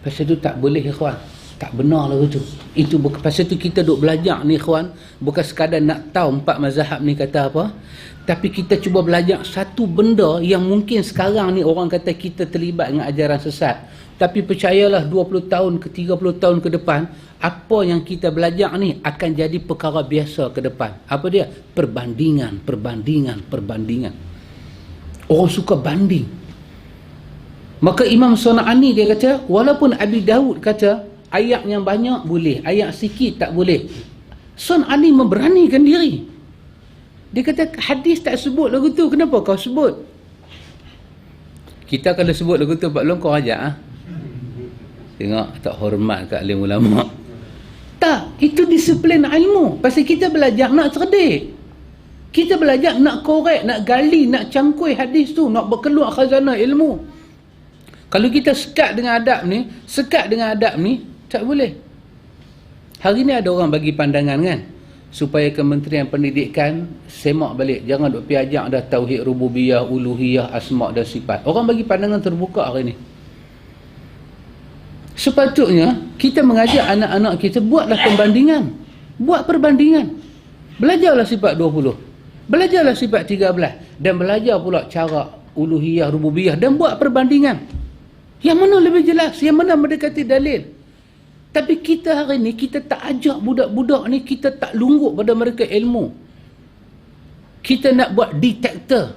S1: Pasal tu tak boleh ikhwan. Tak benar lah itu. Itu pasal tu kita duk belajar ni ikhwan, bukan sekadar nak tahu empat mazhab ni kata apa, tapi kita cuba belajar satu benda yang mungkin sekarang ni orang kata kita terlibat dengan ajaran sesat. Tapi percayalah 20 tahun ke 30 tahun ke depan, apa yang kita belajar ni akan jadi perkara biasa ke depan. Apa dia? Perbandingan. Orang suka banding. Maka Imam Sun'ani dia kata, walaupun Abi Daud kata ayat yang banyak boleh, ayat sikit tak boleh, Sun'ani memberanikan diri. Dia kata hadis tak sebut lagu tu, kenapa kau sebut? Kita kalau sebut lagu tu Pak Long, kau ajak tengok tak hormat kat alim ulama. Tak, itu disiplin ilmu. Pasal kita belajar nak cerdik, kita belajar nak korek, nak gali, nak cangkui hadis tu, nak berkeluar khazanah ilmu. Kalau kita sekat dengan adab ni, tak boleh. Hari ni ada orang bagi pandangan kan, supaya Kementerian Pendidikan semak balik, jangan duk pi ajak dah tauhid rububiyah, uluhiyah, asma' dan sifat. Orang bagi pandangan terbuka hari ni. Sepatutnya kita mengajak anak-anak kita, buatlah pembandingan, buat perbandingan. Belajarlah sifat 20, belajarlah sifat 13, dan belajar pula cara uluhiyah, rububiyah, dan buat perbandingan. Yang mana lebih jelas, yang mana mendekati dalil. Tapi kita hari ni, kita tak ajak budak-budak ni, kita tak lungguk pada mereka ilmu. Kita nak buat detektor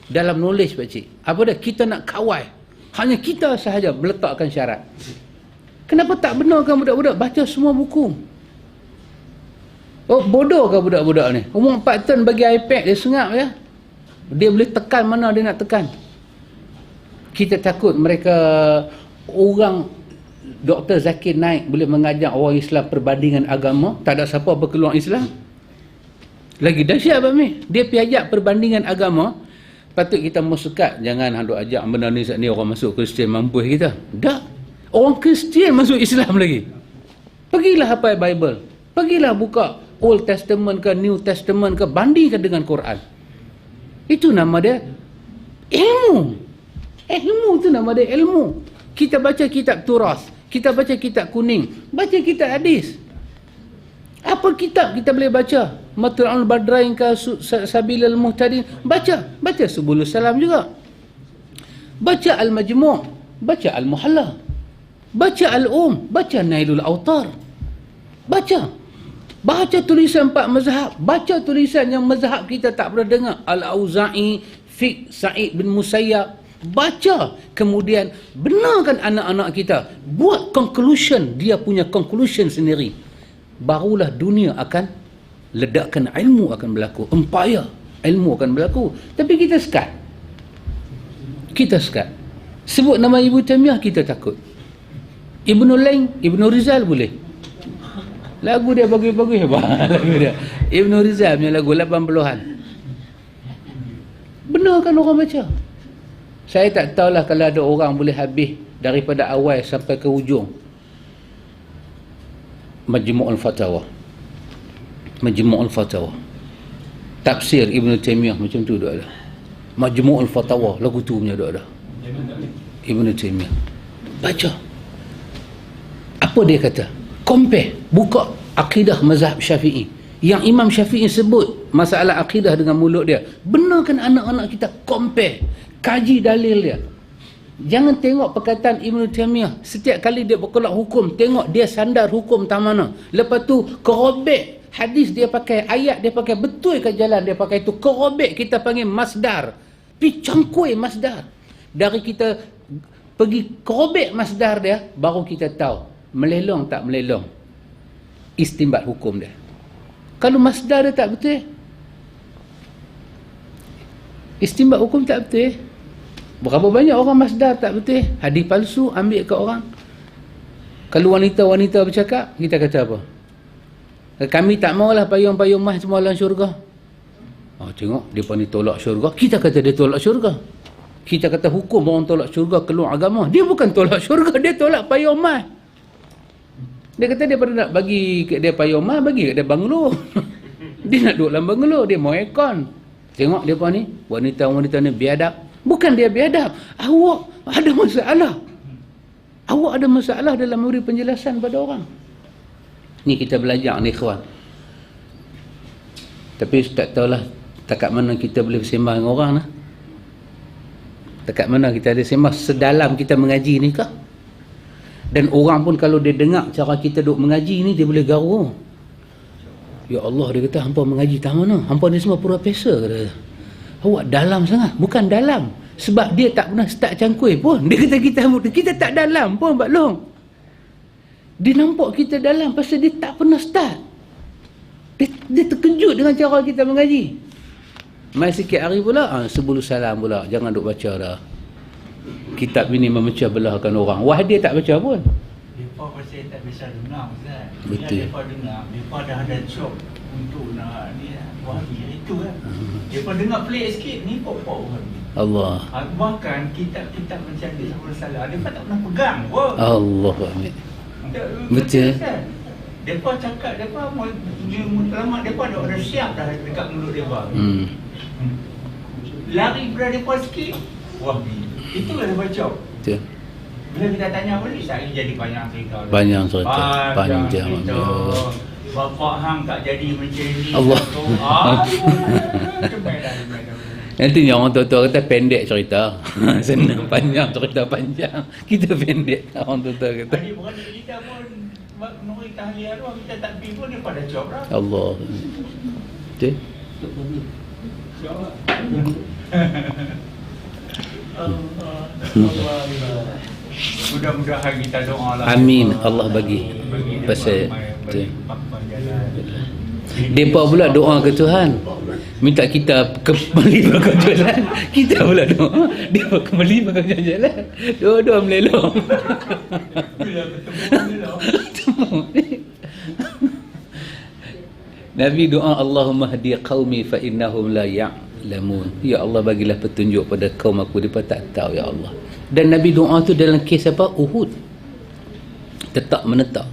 S1: dalam knowledge pakcik. Apa dah? Kita nak kawal. Hanya kita sahaja meletakkan syarat. Kenapa tak benarkan budak-budak baca semua buku? Oh, bodoh ke budak-budak ni? Umur 4 tahun bagi iPad, dia sengap ya. Dia boleh tekan mana dia nak tekan. Kita takut mereka, orang Dr. Zakir Naik boleh mengajar orang Islam perbandingan agama, tak ada siapa berkeluar Islam. Lagi dahsyat apa ni? Dia pergi ajak perbandingan agama, patut kita musukat, jangan hendak ajak benda ni saat ni orang masuk Kristian mampus kita. Tak. Orang Kristian masuk Islam lagi. Pergilah hafal Bible. Pergilah buka Old Testament ke New Testament ke, bandingkan dengan Quran. Itu nama dia ilmu. Ilmu tu nama dia ilmu. Kita baca kitab Turas, kita baca kitab Kuning, baca kitab hadis. Apa kitab kita boleh baca? Matla'ul Badrain ke Sabilul Muhtadin, baca Subulus Salam juga. Baca Al-Majmu', baca Al-Muhalla, baca Al-Um, baca Nailul Autar. Baca tulisan 4 mazhab, baca tulisan yang mazhab kita tak pernah dengar, Al-Auza'i, Fiqh Sa'id bin Musayyab. Baca, kemudian benarkan anak-anak kita, buat conclusion, dia punya conclusion sendiri. Barulah dunia akan ledakan, ilmu akan berlaku, empire ilmu akan berlaku. Tapi kita sekat. Sebut nama Ibu Taimiyah kita takut. Ibnu Lain, Ibnu Rizal boleh. Lagu dia bagus-bagus lagu dia. Ibnu Rizal punya lagu 80-an. Benarkan orang baca. Saya tak tahulah kalau ada orang boleh habis daripada awal sampai ke hujung Majmu'ul Fatawa, tafsir Ibn Taimiyah macam tu dah ada. Majmu'ul Fatawa, lagu tu punya dah ada. Ibn Taimiyah. Baca. Apa dia kata? Compare, buka akidah mazhab Syafi'i. Yang Imam Syafi'i sebut masalah akidah dengan mulut dia. Benarkan anak-anak kita, compare, kaji dalil dia. Jangan tengok perkataan Ibn Taimiyah, setiap kali dia berkelak hukum, tengok dia sandar hukum tak mana. Lepas tu korobek hadis dia pakai, ayat dia pakai, betul ke jalan dia pakai itu, korobek, kita panggil masdar. Pi cangkui masdar. Dari kita pergi korobek masdar dia, baru kita tahu melelong tak melelong istinbat hukum dia. Kalau masdar dia tak betul, istinbat hukum tak betul. Berapa banyak orang masdar tak betul, hadis palsu ambil ke orang. Kalau wanita-wanita bercakap, kita kata apa? Kami tak maulah payung-payung mah semua dalam syurga. Tengok dia ni tolak syurga, kita kata dia tolak syurga. Kita kata hukum orang tolak syurga keluar agama. Dia bukan tolak syurga, dia tolak payung mah. Dia kata dia pada nak bagi kat dia payung mah, bagi kat dia banglo. Dia nak duduk dalam banglo, dia mau aircon. Tengok dia ni, wanita-wanita ni biadab. Bukan dia biadab, awak ada masalah. Awak ada masalah dalam memberi penjelasan pada orang. Ni kita belajar ni kawan. Tapi tak tahulah takat mana kita boleh bersembah dengan orang lah. Takat mana kita ada sembah sedalam kita mengaji ni kah? Dan orang pun kalau dia dengar cara kita duk mengaji ni, dia boleh garu. Ya Allah, dia kata hampa mengaji tak mana? Hampa ni semua profesor kata. Awak dalam sangat. Bukan dalam. Sebab dia tak pernah start cangkui pun. Dia kata kita tak dalam pun Pak Long. Dia nampak kita dalam pasal dia tak pernah start. Dia terkejut dengan cara kita mengaji. Mai sikit hari pula, sebelum salam pula, jangan duk baca dah. Kitab ini memecah belahkan orang. Wah, dia tak baca pun.
S2: Mereka pasal tak bisa dengar, Ustaz.
S1: Betul.
S2: Bila mereka dengar, mereka dah ada job untuk nak ni wahabi itu kan. Mereka dengar pelik sikit, ni pok-pok wahabi.
S1: Allah.
S2: Bahkan kitab-kitab macam ni sebelum salah, mereka tak pernah pegang pun.
S1: Allah amin. Betul.
S2: Mereka cakap, mereka lama mereka ada siap dah dekat mulut mereka. Lari pada mereka sikit, wahabi. Itulah dia baca.
S1: Betul.
S2: Bila kita tanya balik, saya jadi banyak cerita.
S1: Panjang cerita. Panjang
S2: cerita. Bapak hang tak jadi macam ni.
S1: Allah.
S2: Cemai.
S1: Nanti orang tua-tua kata pendek cerita. Senang panjang cerita panjang. Kita pendek orang tua-tua kata.
S2: Jadi bukan kita pun menurut tahliah tu kita tak pergi pun dia pada job lah.
S1: Allah. Betul?
S2: Mudah-mudahan kita doa lah.
S1: Amin. Allah bagi pasal depa pula doa ke Tuhan minta kita kembali ke jalan. Kita pula doa depa kembali ke jalan. Dua-dua melelong.
S2: Bila ketemu
S1: Nabi doa Allahumma hdi qaumi fa innahum la ya'lamun. Ya Allah, bagilah petunjuk pada kaum aku, mereka tak tahu ya Allah. Dan Nabi doa tu dalam kes apa? Uhud. Tetap menetap.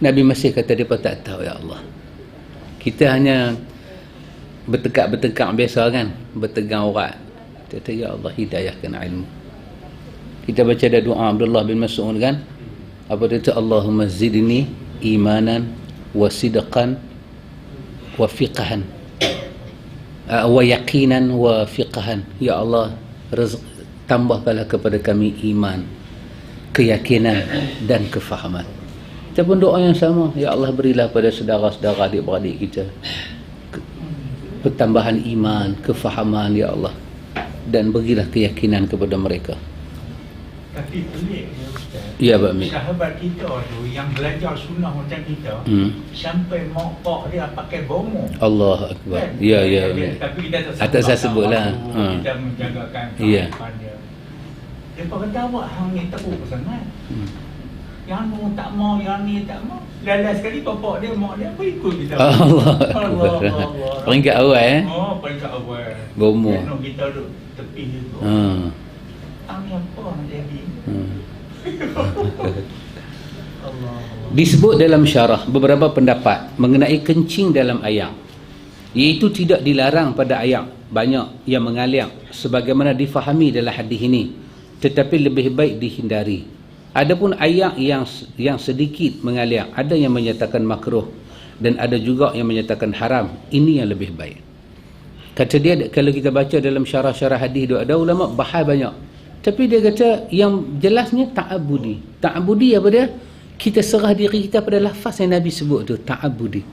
S1: Nabi masih kata mereka tak tahu ya Allah. Kita hanya bertekak-bertekak biasa kan, bertegang urat. Kata ya Allah, hidayahkan ilmu. Kita baca ada doa Abdullah bin Mas'ud kan, apa dia tu, Allahumma zidni imanan wa sidqan wa fiqhan wa yaqinan wa fiqhan. Ya Allah, tambahkanlah kepada kami iman, keyakinan dan kefahaman. Kita pun doa yang sama, ya Allah, berilah pada saudara-saudara adik-beradik kita pertambahan iman, kefahaman ya Allah, dan berilah keyakinan kepada mereka.
S2: Tapi pelik ya Ustaz.
S1: Ya Pak Mik.
S2: Sahabat kita tu yang belajar sunnah macam kita, sampai mak pak dia pakai bomo.
S1: Allah Akbar.
S2: Kan?
S1: Ya.
S2: Tapi kita
S1: tak saya sebutlah.
S2: Kita menjagakan
S1: Ya.
S2: dia. Dia kata awak hang ni teruk sangat. Yang tu tak mau, yang ni tak mau. Lalas sekali bapak dia, mak dia apa ikut kita.
S1: Allah Akbar. Peringkat awal
S2: Oh, peringkat awal.
S1: Bomo.
S2: Kita duduk tepi tu. Hang ni apa nak jadi? Allah.
S1: Disebut dalam syarah beberapa pendapat mengenai kencing dalam air, iaitu tidak dilarang pada air banyak yang mengalir sebagaimana difahami dalam hadis ini, tetapi lebih baik dihindari. Adapun air yang sedikit mengalir, ada yang menyatakan makruh dan ada juga yang menyatakan haram. Ini yang lebih baik. Kata dia, kalau kita baca dalam syarah-syarah hadis tu, ada ulama bahas banyak. Tapi dia kata yang jelasnya ta'abudi. Ta'abudi apa dia? Kita serah diri kita pada lafaz yang Nabi sebut tu, ta'abudi.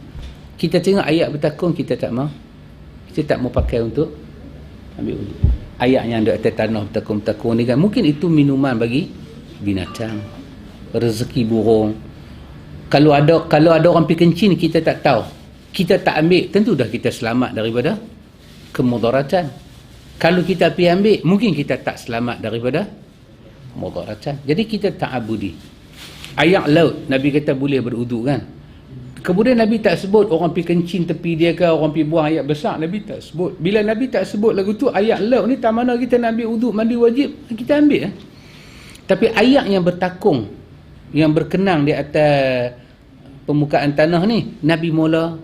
S1: Kita tengok ayat bertakung, kita tak mau. Kita tak mau pakai untuk ambil wuduk. Ayat yang ada atas tanah bertakung-bertakung ni kan, mungkin itu minuman bagi binatang, rezeki burung. Kalau ada orang pergi kencing, kita tak tahu, kita tak ambil, tentu dah kita selamat daripada kemudaratan. Kalau kita pergi ambil, mungkin kita tak selamat daripada mudaratan. Jadi kita ta'abudi. Ayat laut, Nabi kata boleh berwuduk kan. Kemudian Nabi tak sebut orang pergi kencing tepi dia ke, orang pergi buang ayat besar, Nabi tak sebut. Bila Nabi tak sebut lagu tu, ayat laut ni tak mana kita nak ambil wuduk, mandi wajib, kita ambil. Tapi ayat yang bertakung, yang berkenang di atas permukaan tanah ni, Nabi mula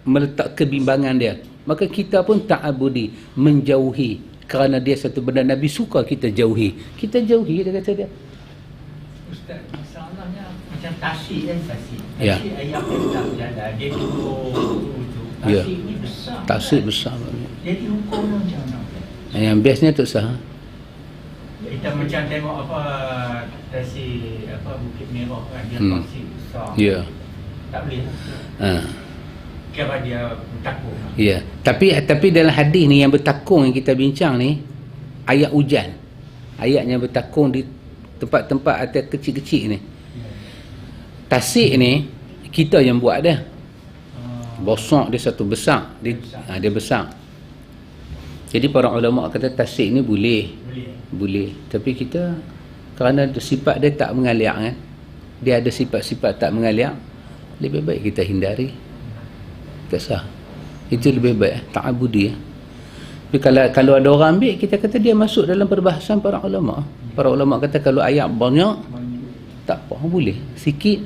S1: meletak kebimbangan dia. Maka kita pun ta'abudi, menjauhi, kerana dia satu benda Nabi suka kita jauhi. Kita jauhi, dia kata dia.
S2: Ustaz, masalahnya macam tasik kan, tasik.
S1: Ya.
S2: Tasik ayam dia tak berjalan, dia duduk.
S1: Ya.
S2: Tasik ni besar.
S1: Tasik besar.
S2: Jadi hukumnya macam mana?
S1: Yang bestnya tu sah.
S2: Kita macam tengok apa tasik apa Bukit Merah kan, dia tasik besar.
S1: Ya.
S2: Tak boleh. Kira dia bertakung.
S1: Ya. Tapi dalam hadis ni yang bertakung yang kita bincang ni, ayat hujan, ayat yang bertakung di tempat-tempat atas kecil-kecil ni. Tasik ni kita yang buat dia. Bosok dia satu besar, dia besar. Jadi para ulama kata tasik ni boleh. Tapi kita kerana sifat dia tak mengalir kan. Dia ada sifat-sifat tak mengalir, lebih baik kita hindari. Tak sah. Itu lebih baik ta'abudi. Tapi kalau ada orang ambil, kita kata dia masuk dalam perbahasan para ulama. Para ulama kata kalau ayat banyak tak apa, boleh. Sikit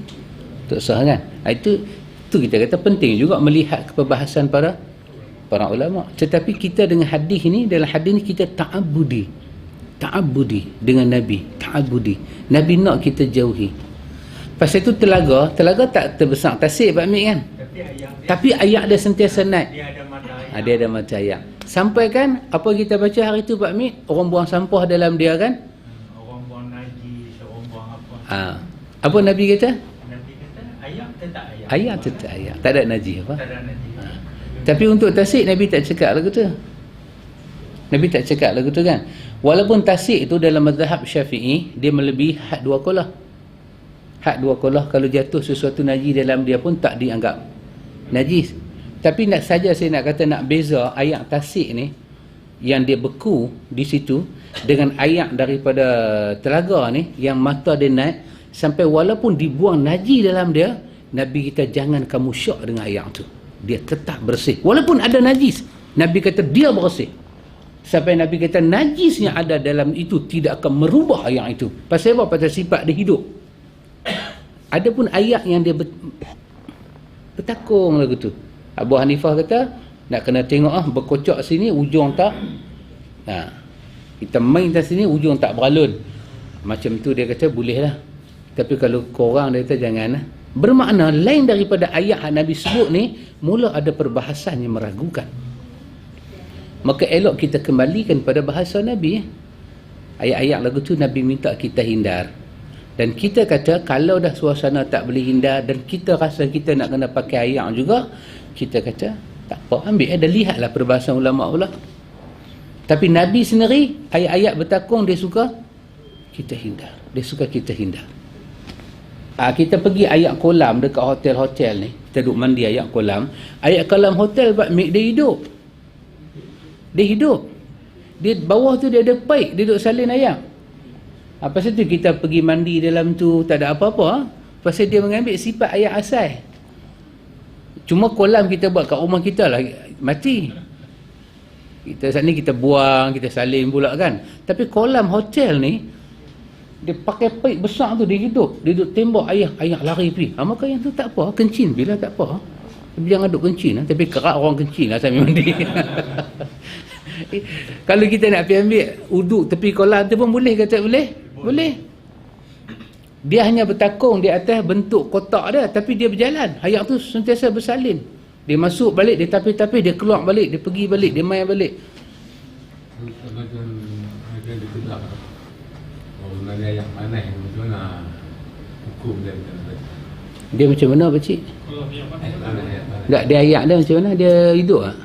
S1: tak sah kan. Itu kita kata penting juga melihat perbahasan para ulama. Tetapi kita dengan hadis ni, dalam hadis ni kita ta'abudi dengan Nabi. Ta'abudi. Nabi nak kita jauhi. Pasal itu telaga tak terbesar tasik Pak Mik kan. Tapi ayat dia sentiasa naik. Dia ada mata ayat. Sampai kan apa kita baca hari tu Pak Mik, orang buang sampah dalam dia kan.
S2: Orang buang najis, orang buang apa.
S1: Apa Nabi kata?
S2: Nabi kata ayat tetap ayat.
S1: Ayat tetap ayat. Tak ada najis apa?
S2: Tak ada najis.
S1: Tapi untuk tasik Nabi tak cakap lagu tu. Nabi tak cakap lagu tu kan. Walaupun tasik itu dalam mazhab Syafi'i dia melebihi had dua qolah. Had dua qolah kalau jatuh sesuatu najis dalam dia pun tak dianggap najis. Tapi saya nak kata nak beza ayat tasik ni yang dia beku di situ dengan ayat daripada telaga ni yang mata dia naik sampai walaupun dibuang najis dalam dia, Nabi kita jangan kamu syak dengan ayat tu. Dia tetap bersih. Walaupun ada najis, Nabi kata dia bersih. Sampai Nabi kata najis yang ada dalam itu tidak akan merubah ayat itu. Pasal apa? Pasal sifat dia hidup. Adapun ayat yang dia bertakung lagu tu. Abu Hanifah kata nak kena tengok berkocok sini ujung tak. Kita main kat sini ujung tak beralun. Macam tu dia kata boleh lah. Tapi kalau korang dia kata jangan lah. Bermakna lain daripada ayat yang Nabi sebut ni, mula ada perbahasan yang meragukan. Maka elok kita kembalikan pada bahasa Nabi. Ayat-ayat lagu tu Nabi minta kita hindar. Dan kita kata kalau dah suasana tak boleh hindar dan kita rasa kita nak kena pakai ayat juga, kita kata tak apa, ambil dah lihatlah perbahasan ulama pula. Tapi Nabi sendiri ayat-ayat bertakung dia suka kita hindar. Dia suka kita hindar. Kita pergi ayat kolam dekat hotel-hotel ni, kita duduk mandi ayat kolam. Ayat kolam hotel Pak Mik dia hidup. Dia bawah tu dia ada paip, dia duduk salin ayat. Pasal tu kita pergi mandi dalam tu tak ada apa-apa. Pasal dia mengambil sifat ayat asal. Cuma kolam kita buat kat rumah kita lah mati. Kita saat ni kita buang, kita salin pula kan. Tapi kolam hotel ni dia pakai paip besar tu, dia hidup. Dia duduk tembak ayah lari pergi. Maka yang tu tak apa, kencing bila tak apa. Tapi jangan duduk kencing. Tapi kerak orang kencing lah sambil mandi. Kalau kita nak pergi ambil uduk tepi kolam tu pun boleh ke tak boleh? Boleh. Dia hanya bertakung di atas bentuk kotak dia, tapi dia berjalan. Ayat tu sentiasa bersalin. Dia masuk balik, dia tapi-tapi, dia keluar balik, dia pergi balik, dia main balik.
S3: Macam dia tegak. Sebenarnya ayat mana yang macam mana hukum dia macam mana?
S1: Dia macam mana pakcik? Tak, dia ayat dia macam mana? Dia hidup tak?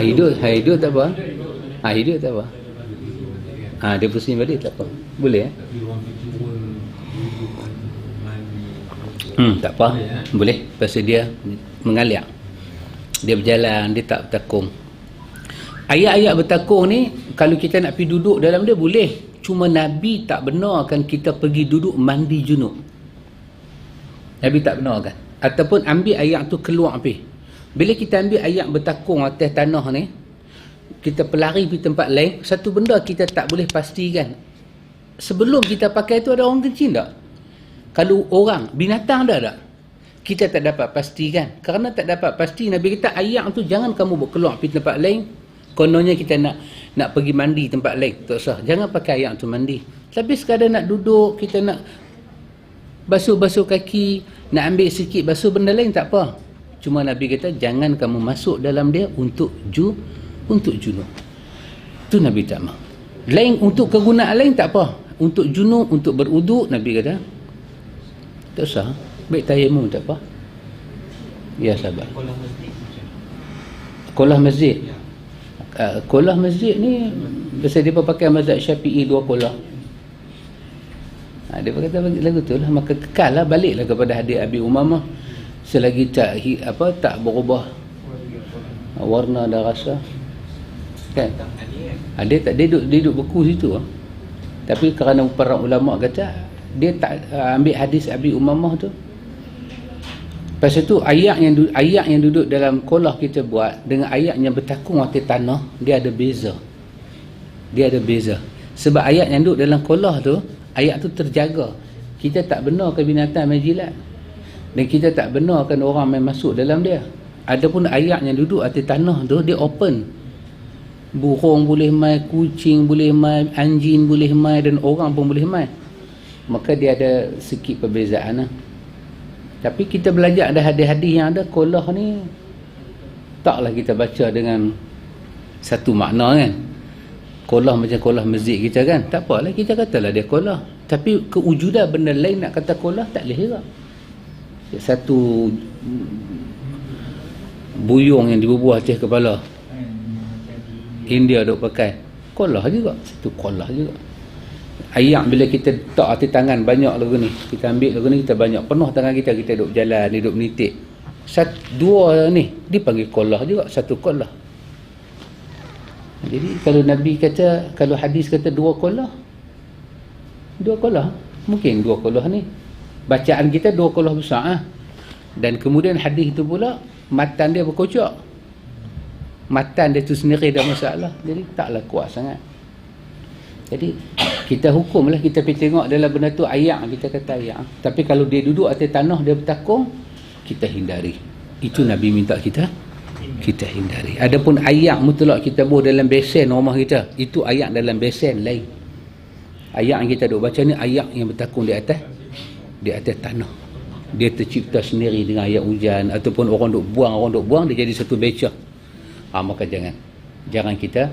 S1: Hidup tak apa. Hidup tak apa. Dia pusing balik tak apa. Boleh
S3: Tapi orang itu pun
S1: tak apa. Boleh. Pasal dia mengalir. Dia berjalan, dia tak bertakung. Ayat-ayat bertakung ni kalau kita nak pergi duduk dalam dia boleh. Cuma Nabi tak benarkan kita pergi duduk mandi junub. Nabi tak benarkan. Ataupun ambil ayat tu keluar pergi. Bila kita ambil ayat bertakung atas tanah ni, kita pelari pergi tempat lain, satu benda kita tak boleh pastikan. Sebelum kita pakai tu ada orang kencing tak? Kalau orang, binatang ada tak? Kita tak dapat pastikan. Kerana tak dapat pasti, Nabi kata ayat tu jangan kamu keluar pergi tempat lain. Kononnya kita nak pergi mandi tempat lain. Tak usah. Jangan pakai ayat tu mandi. Tapi sekadar nak duduk, kita nak basuh-basuh kaki, nak ambil sikit basuh benda lain tak apa. Cuma Nabi kata jangan kamu masuk dalam dia untuk junub. Tu Nabi tak mahu. Lain untuk kegunaan lain tak apa. Untuk junub, untuk beruduk, Nabi kata tak usah. Baik tayamum tak apa. Ya sabar. Kolah masjid. Kolah masjid ni Pasal dia pakai mazhab Syafi'i 2 kolah. Dia kata lagu tu lah, maka kekal lah, baliklah kepada hadis Abi Umamah selagi tak berubah warna dan rasa, kan? Dia duduk beku situ. Tapi kerana para ulama kata dia tak ambil hadis Abi Umamah tu. Pasal tu ayat yang duduk dalam kolah kita buat dengan ayat yang bertakung atas tanah, dia ada beza. Sebab ayat yang duduk dalam kolah tu, ayat tu terjaga. Kita tak benarkan binatang main jilat, dan kita tak benarkan orang main masuk dalam dia. Adapun ayat yang duduk atas tanah tu, dia open. Burung boleh main, kucing boleh main, anjing boleh main, dan orang pun boleh main. Maka dia ada sikit perbezaan lah. Tapi kita belajar ada hadis-hadis yang ada kolah ni, taklah kita baca dengan satu makna, kan? Kolah macam kolah masjid kita, kan? Tak apalah, kita katalah dia kolah. Tapi kewujudan benda lain nak kata kolah, tak boleh juga. Satu buyung yang dibubuh atas kepala, India duk pakai kolah juga, satu kolah juga. Ayam bila kita tak atas tangan banyak lagu ni, kita ambil lagu ni, kita banyak penuh tangan kita duk jalan, duk menitik. Dua ni dipanggil kolah juga, satu kolah. Jadi kalau Nabi kata, kalau hadis kata 2 kolah, mungkin 2 kolah ni bacaan kita 2 kolah besar, dan kemudian hadis tu pula matan dia berkocok, matan dia tu sendiri dah masalah, jadi taklah kuat sangat. Jadi kita hukumlah, kita pergi tengok dalam benda tu ayat, kita kata ayat. Tapi kalau dia duduk atas tanah, dia bertakung, kita hindari. Itu Nabi minta kita hindari. Adapun ayat mutlak kita buat dalam besen rumah kita, itu ayat dalam besen lain. Ayat yang kita duk baca ni ayat yang bertakung di atas tanah. Dia tercipta sendiri dengan ayat hujan, ataupun orang duk buang, dia jadi satu beca. Maka jangan kita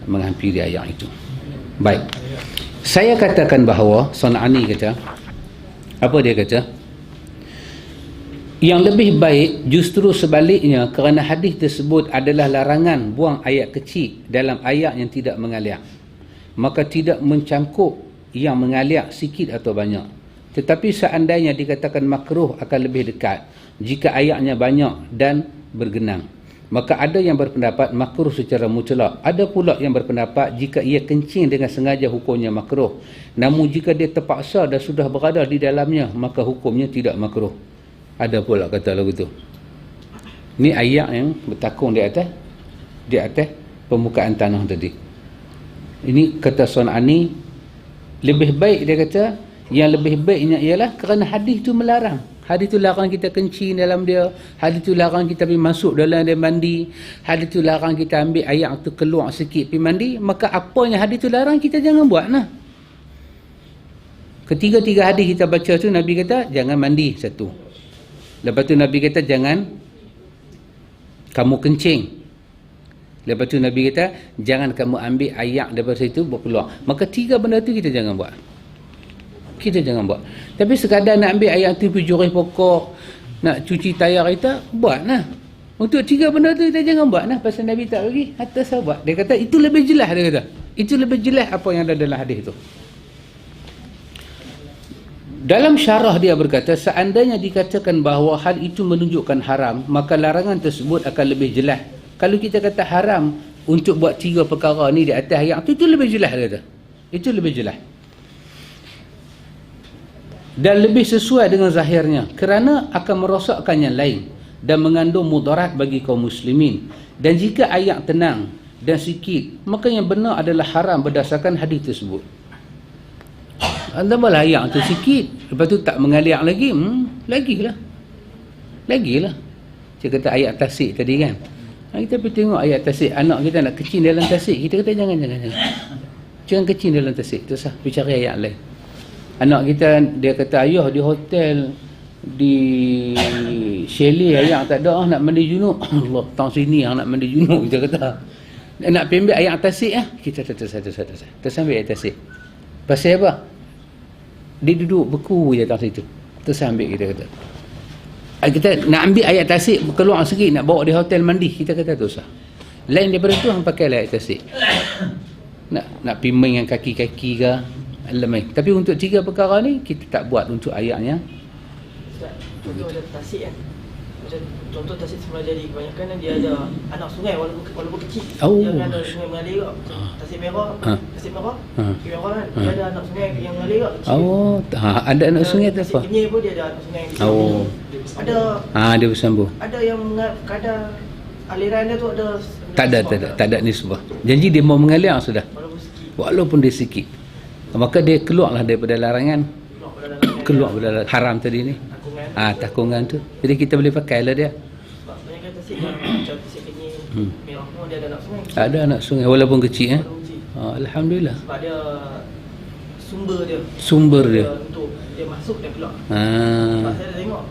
S1: menghampiri ayat itu. Baik. Saya katakan bahawa San'ani kata, apa dia kata? Yang lebih baik justru sebaliknya, kerana hadis tersebut adalah larangan buang ayat kecil dalam ayat yang tidak mengalir. Maka tidak mencangkup yang mengalir sikit atau banyak. Tetapi seandainya dikatakan makruh akan lebih dekat jika ayatnya banyak dan bergenang. Maka ada yang berpendapat makruh secara mutlak. Ada pula yang berpendapat jika ia kencing dengan sengaja hukumnya makruh. Namun jika dia terpaksa dan sudah berada di dalamnya, maka hukumnya tidak makruh. Ada pula kata lagu tu. Ni ayat yang bertakung di atas permukaan tanah tadi. Ini kata San'ani, lebih baik, dia kata, yang lebih baiknya ialah kerana hadis tu melarang. Hadis tu larang kita kencing dalam dia, hadis tu larang kita pergi masuk dalam dia mandi, hadis tu larang kita ambil ayat tu keluar sikit pergi mandi. Maka apa yang hadis tu larang, kita jangan buat lah. Ketiga-tiga hadis kita baca tu, Nabi kata jangan mandi, satu. Lepas tu Nabi kata jangan kamu kencing. Lepas tu Nabi kata jangan kamu ambil ayat daripada situ berkeluar. Maka 3 benda tu kita jangan buat. Tapi sekadar nak ambil ayat tu pergi jurih pokok, nak cuci tayar kita, buat lah. Untuk 3 benda tu kita jangan buat lah. Pasal Nabi tak bagi, atas sahabat. Dia kata itu lebih jelas, dia kata. Itu lebih jelas apa yang ada dalam hadis tu. Dalam syarah dia berkata, seandainya dikatakan bahawa hal itu menunjukkan haram, maka larangan tersebut akan lebih jelas. Kalau kita kata haram untuk buat 3 perkara ni di atas ayat tu, itu lebih jelas, dia kata. Itu lebih jelas. Dan lebih sesuai dengan zahirnya, kerana akan merosakkan yang lain dan mengandung mudarat bagi kaum muslimin. Dan jika ayat tenang dan sikit, maka yang benar adalah haram berdasarkan hadis tersebut. Antara ayat tu sikit, lepas tu tak mengalir lagi, lagilah. Saya kata ayat tasik tadi, kan? Kita pergi tengok ayat tasik, anak kita nak kecil dalam tasik, kita kata jangan kecil dalam tasik, terus pergi cari ayat lain. Anak kita, dia kata ayah di hotel di chalet ayah tak ada nak mandi junub. Allah, tang sini yang nak mandi junub, kita kata. Nak ambil ayat tasik kita terus ambil ayat tasik. Pasal apa? Dia duduk beku je atas situ. Terus ambil, kita kata. Kita nak ambil ayat tasik keluar sikit, nak bawa di hotel mandi, kita kata tu sah. Lain daripada tu hang pakai ayat tasik. nak pergi main dengan kaki-kaki ke, lemai. Tapi untuk 3 perkara ni kita tak buat untuk ayatnya.
S4: Ustaz, contoh ada tasik kan. Macam contoh tasik semula jadi kebanyakan kan dia ada anak sungai walaupun kecil.
S1: Oh.
S4: Dia kan ada sungai mengalir juga. Tasik merah, tasik merah. Merah kan. Dia ada anak sungai yang mengalir juga kecil.
S1: Oh, ada anak sungai tak apa.
S4: Tasik kenyir pun dia ada anak sungai yang kecil.
S1: Oh.
S4: Ada
S1: Dia bersambung.
S4: ada yang kadar aliran dia tu ada
S1: Tak ada nisbah. Janji dia mau mengalir sudah.
S4: walaupun sikit.
S1: Walaupun dia sikit. Maka dia keluarlah daripada larangan. Keluar daripada haram tadi ni. Takungan tu. Jadi kita boleh pakailah dia.
S4: Sebab banyak kata tasik macam tasik kenyir merah pun dia ada anak sungai kecil.
S1: Ada anak sungai walaupun kecil
S4: Walaupun kecil.
S1: Alhamdulillah.
S4: Sebab dia
S1: Sumber dia.
S4: untuk dia masuk dan keluar.
S1: Ah.
S4: Sebab saya dah tengok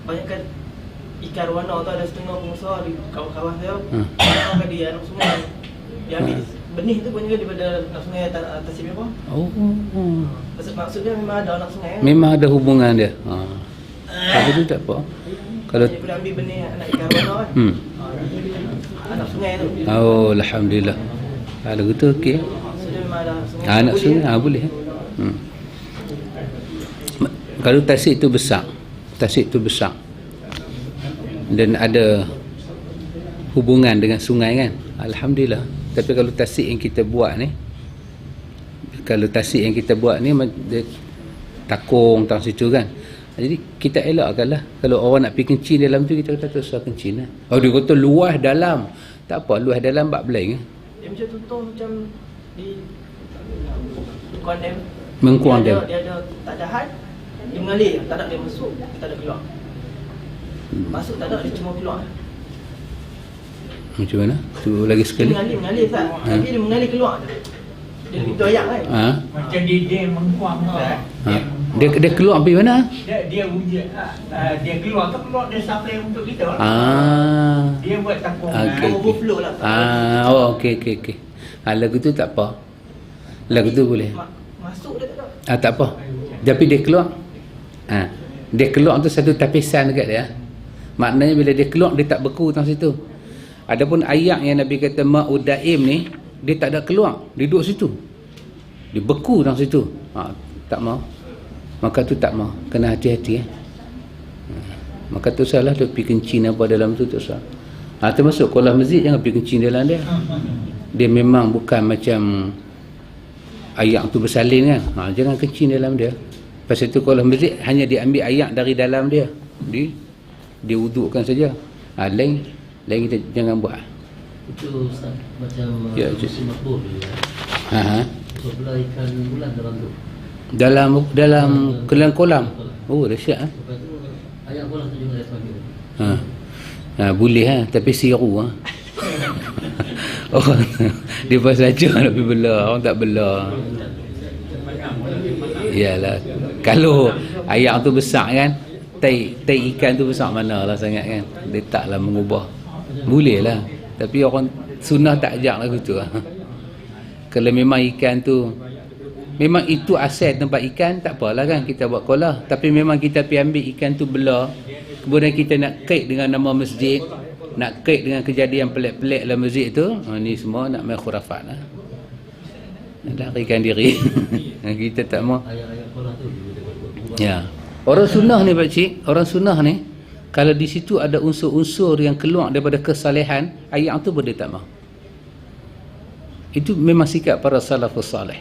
S4: banyak kan ikan warna tu ada setengah pengusaha di kawasan saya. Kan di anak sungai dia ambil benih tu banyak daripada anak sungai Tasik Merah.
S1: Oh.
S4: Maksud dia memang ada anak sungai.
S1: Memang ada hubungan dia. Tapi tu tak apa. Kalau
S4: Dia boleh ambil benih anak ikan warna kan. Anak sungai tu.
S1: oh, alhamdulillah. Kalau gitu okey.
S4: Maksud dia memang ada sungai.
S1: Anak sungai boleh. Kalau tasik tu besar. Dan ada hubungan dengan sungai kan. Alhamdulillah. Tapi kalau tasik yang kita buat ni, dia takung tang situ kan. Jadi kita elakkanlah. Kalau orang nak pergi kencing dalam tu, kita kata tak usah kencing lah. Oh, dia kata luas dalam. Tak apa, luas dalam bab blank.
S4: Dia macam contoh macam di Kondem.
S1: Mengkondem.
S4: Dia ada tak ada had, dia mengalir, tak ada dia masuk, tak ada keluar. Masuk tak ada, dia cuma keluar.
S1: Macam mana? Tu lagi
S4: Dia
S1: sekali.
S4: mengalir Ustaz. Tapi dia mengalir keluar. Dia itu ayat kan.
S2: Macam dia mengkuang Ustaz.
S1: Dia keluar pergi mana?
S2: Dia wujud dia keluar dia supply untuk kita. Dia buat takung.
S1: Okey.
S4: Overflow lah.
S1: Okey. Lagu tu tak apa. Lagu tu boleh.
S4: Masuk dia tak ada.
S1: Tak apa. Tapi dia keluar. Dia keluar tu satu tapisan dekat dia. Maknanya bila dia keluar dia tak beku tang situ. Adapun ayat yang Nabi kata ma'udaim ni, dia tak ada keluar, dia duduk situ. Dia beku tang situ. Tak mau. Maka tu tak mau. Kena hati-hati Maka tu salah tu pergi kencing apa dalam tu tak sah. Termasuk kolam masjid jangan pergi kencing dalam dia. Dia memang bukan macam ayak tu bersalin kan. Jangan kencing dalam dia. Pasal tu kolam masjid hanya diambil ayak dari dalam dia. Dia wudukkan saja. Lain kita jangan buat.
S5: Itu Ustaz, macam
S1: Ya,
S5: musim makbul dia. Sebelah ikan bulan dalam tu.
S1: Dalam kolam. Oh, dahsyat
S5: Lepas tu ayat bulan tu juga dia panggil.
S1: boleh tapi siru orang dia pasal aja nak pergi bela, orang tak bela. Iyalah, kalau ayam tu besar kan, tai ikan tu besar mana lah sangat kan, dia taklah mengubah. Boleh lah, tapi orang sunnah tak ajak lagu tu Kalau memang ikan tu memang itu asal tempat ikan, tak apalah kan kita buat kolah. Tapi memang kita pergi ambil ikan tu bela, kemudian kita nak kait dengan nama masjid, nak kait dengan kejadian pelik-pelik dalam masjid tu, ni semua nak main khurafat lah. Nak larikan diri. Kita tak mau.
S5: Ayat-ayat kolah tu
S1: Ya. Orang sunnah ni pakcik, orang sunnah ni kalau di situ ada unsur-unsur yang keluar daripada kesalehan, ayat tu boleh tak mau. Itu memang sikap para salafus salih.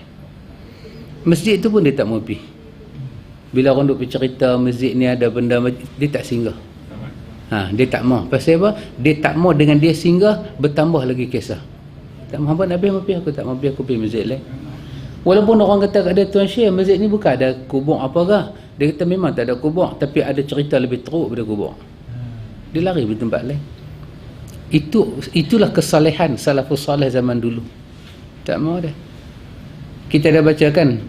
S1: Masjid tu pun dia tak mau pergi. Bila orang duk bercerita masjid ni ada benda, dia tak singgah. Dia tak mau. Pasal apa? Dia tak mau dengan dia singgah, bertambah lagi kisah. Tak mau, nak pergi, aku tak mau pergi, aku pergi masjid lain. Walaupun orang kata ada Tuan Syekh, masjid ni bukan ada kubur apakah. Dia kata memang tak ada kubur, tapi ada cerita lebih teruk daripada kubur. Dia lari pergi tempat lain. Itulah kesalehan salafus salih zaman dulu. Tak mau dah. Kita dah bacakan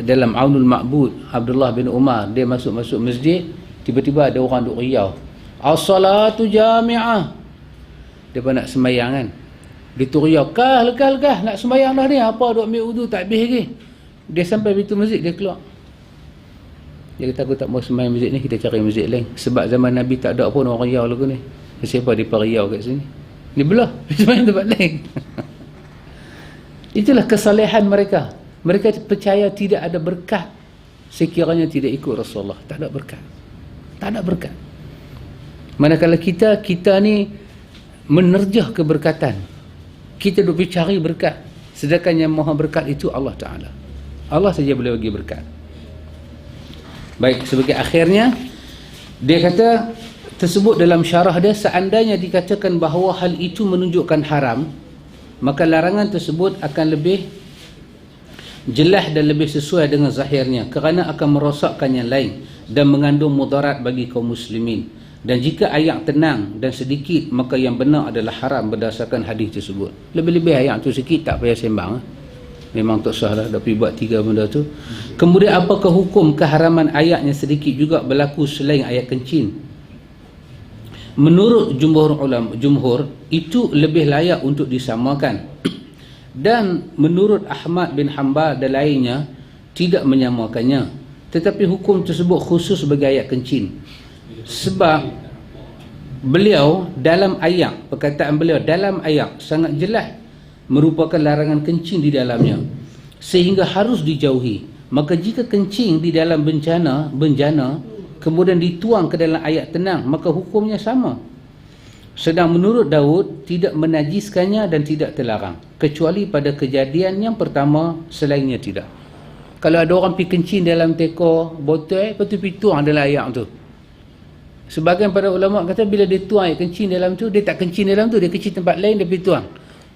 S1: dalam Aunul Ma'bud, Abdullah bin Umar, dia masuk masjid, tiba-tiba ada orang duk riau, as-salatu jami'ah. Dia pun nak sembahyang kan, dia tu riau, kah nak sembahyang dah ni, apa duk ambil wudu tak habis lagi. Dia sampai pintu masjid, dia keluar, dia kata aku tak mau sembahyang masjid ni, kita cari masjid lain. Sebab zaman Nabi tak ada pun orang riau lagu ni. Siapa dia riau kat sini, ni belah sembahyang tempat lain. Itulah kesalehan mereka. Mereka percaya tidak ada berkat sekiranya tidak ikut Rasulullah. Tak ada berkat. Tak ada berkat. Manakala kita ni menerjah keberkatan. Kita duk cari berkat. Sedangkan yang maha berkat itu Allah Ta'ala. Allah saja boleh bagi berkat. Baik, sebagai akhirnya dia kata tersebut dalam syarah dia, seandainya dikatakan bahawa hal itu menunjukkan haram, maka larangan tersebut akan lebih jelas dan lebih sesuai dengan zahirnya, kerana akan merosakkan yang lain dan mengandung mudarat bagi kaum muslimin. Dan jika ayat tenang dan sedikit, maka yang benar adalah haram berdasarkan hadis tersebut. Lebih-lebih ayat tu sikit tak payah sembang. Memang tak sah lah, tapi buat 3 benda tu. Kemudian apakah hukum keharaman ayat yang sedikit juga berlaku selain ayat kencing? Menurut jumhur ulama, itu lebih layak untuk disamakan. Dan menurut Ahmad bin Hanbal dan lainnya tidak menyamakannya. Tetapi hukum tersebut khusus bagi ayat kencing. Sebab beliau dalam ayat, perkataan beliau dalam ayat sangat jelas merupakan larangan kencing di dalamnya, sehingga harus dijauhi. Maka jika kencing di dalam bencana kemudian dituang ke dalam ayat tenang, maka hukumnya sama. Sedang menurut Daud tidak menajiskannya dan tidak terlarang, kecuali pada kejadian yang pertama, selainnya tidak. Kalau ada orang pergi kencing dalam teko botol, lepas tu pergi tuang dalam ayat tu. Sebahagian para ulama kata bila dia tuang air kencing dalam tu, dia tak kencing dalam tu, dia kencing tempat lain, dia pergi tuang.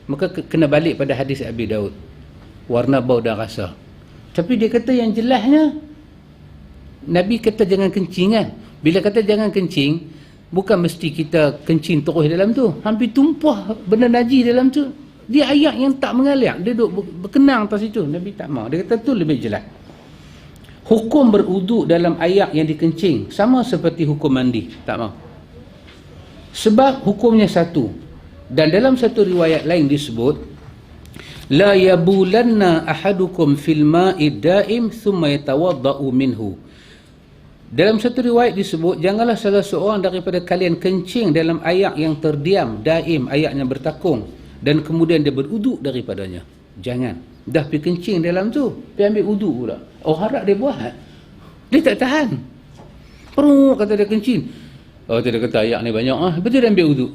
S1: Maka kena balik pada hadis Abi Daud, warna, bau dan rasa. Tapi dia kata yang jelasnya Nabi kata jangan kencing kan. Bila kata jangan kencing, bukan mesti kita kencing terus dalam tu. Hampir tumpah benda najis dalam tu. Dia ayat yang tak mengalir, dia duduk berkenang atas itu. Nabi tak mahu. Dia kata tu lebih jelas. Hukum berwuduk dalam ayat yang dikencing sama seperti hukum mandi. Tak mahu. Sebab hukumnya satu. Dan dalam satu riwayat lain disebut, la yabulanna ahadukum fil ma'id daim thumma yatawaddau minhu. Dalam satu riwayat disebut, janganlah salah seorang daripada kalian kencing dalam ayat yang terdiam, daim, ayatnya bertakung, dan kemudian dia berwuduk daripadanya. Jangan. Dah pergi kencing dalam tu, pergi ambil wuduk pula. Oh, harap dia buat. Dia tak tahan. Perut kata dia kencing. Oh, dia kata ayat ni banyak ah. Betul dia ambil wuduk.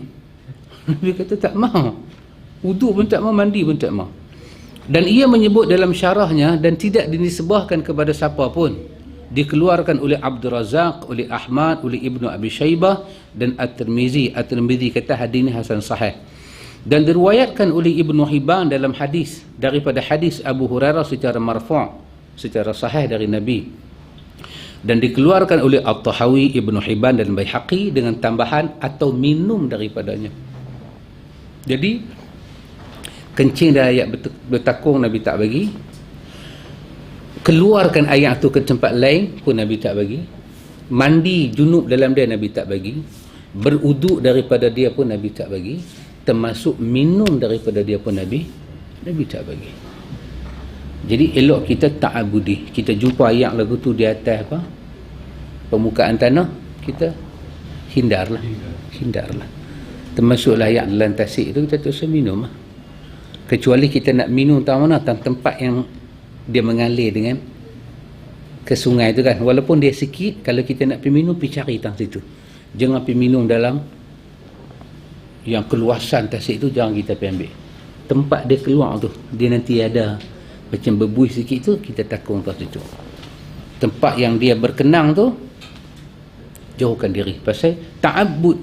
S1: Dia kata tak mahu. Wuduk pun tak mahu, mandi pun tak mahu. Dan ia menyebut dalam syarahnya, dan tidak dinisbahkan kepada siapa pun. Dikeluarkan oleh Abdul Razak, oleh Ahmad, oleh Ibnu Abi Shaybah dan At-Tirmizi. At-Tirmizi kata hadis ini hasan sahih. Dan diriwayatkan oleh Ibnu Hibban dalam hadis, daripada hadis Abu Hurairah secara marfu', secara sahih dari Nabi. Dan dikeluarkan oleh At-Tahawi, Ibnu Hibban dan Baihaqi dengan tambahan atau minum daripadanya. Jadi kencing dan ayat bertakung Nabi tak bagi. Keluarkan ayat tu ke tempat lain pun Nabi tak bagi. Mandi junub dalam dia Nabi tak bagi. Beruduk daripada dia pun Nabi tak bagi. Termasuk minum daripada dia pun Nabi tak bagi. Jadi elok kita ta'abudi. Kita jumpa ayat lagu tu di atas apa, permukaan tanah, kita hindarlah. Termasuklah ayat dalam tasik tu, kita tak usah minum lah. Kecuali kita nak minum tahu mana, tempat yang dia mengalir dengan ke sungai tu kan. Walaupun dia sikit, kalau kita nak pergi minum, pergi cari tang situ. Jangan pergi minum dalam yang keluasan tasik tu, jangan kita pergi ambil. Tempat dia keluar tu, dia nanti ada macam berbuih sikit tu, kita takung atas situ. Tempat yang dia berkenang tu, jauhkan diri. Pasal ta'abbud,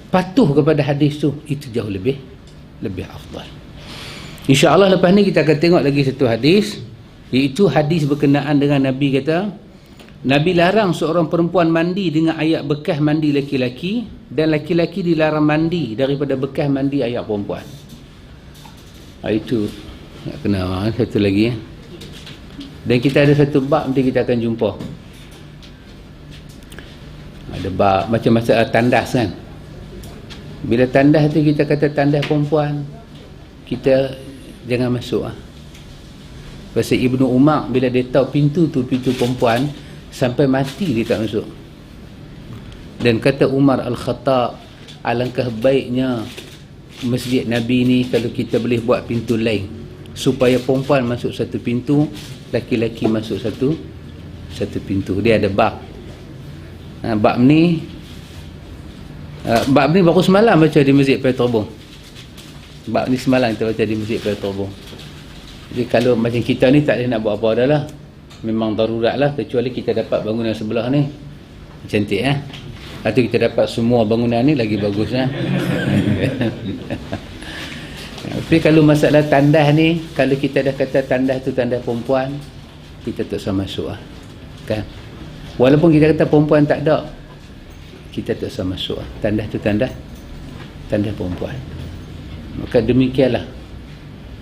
S1: patuh kepada hadis tu, itu jauh lebih afdal. InsyaAllah lepas ni kita akan tengok lagi satu hadis, iaitu hadis berkenaan dengan Nabi kata, Nabi larang seorang perempuan mandi dengan ayat bekas mandi laki-laki, dan laki-laki dilarang mandi daripada bekas mandi ayat perempuan. Itu nak kena satu lagi. Dan kita ada satu bab nanti kita akan jumpa. Ada bab macam masalah tandas kan. Bila tandas tu kita kata tandas perempuan, kita jangan masuk. Pasal Ibnu Umar bila dia tahu pintu tu pintu perempuan, sampai mati dia tak masuk. Dan kata Umar Al-Khattab, alangkah baiknya masjid Nabi ni kalau kita boleh buat pintu lain, supaya perempuan masuk satu pintu, laki-laki masuk satu pintu. Dia ada bab. Bab ni baru semalam baca di Masjid Petrobong. Bab ni semalam kita baca di Masjid Petrobong. Jadi kalau macam kita ni tak boleh nak buat apa dah lah. Memang darurat lah, kecuali kita dapat bangunan sebelah ni cantik atau kita dapat semua bangunan ni lagi bagus Tapi kalau masalah tandas ni, kalau kita dah kata tandas tu tandas perempuan, kita tak usah masuk kan. Walaupun kita kata perempuan tak ada, kita tak usah masuk tandas tu tandas perempuan. Maka demikianlah.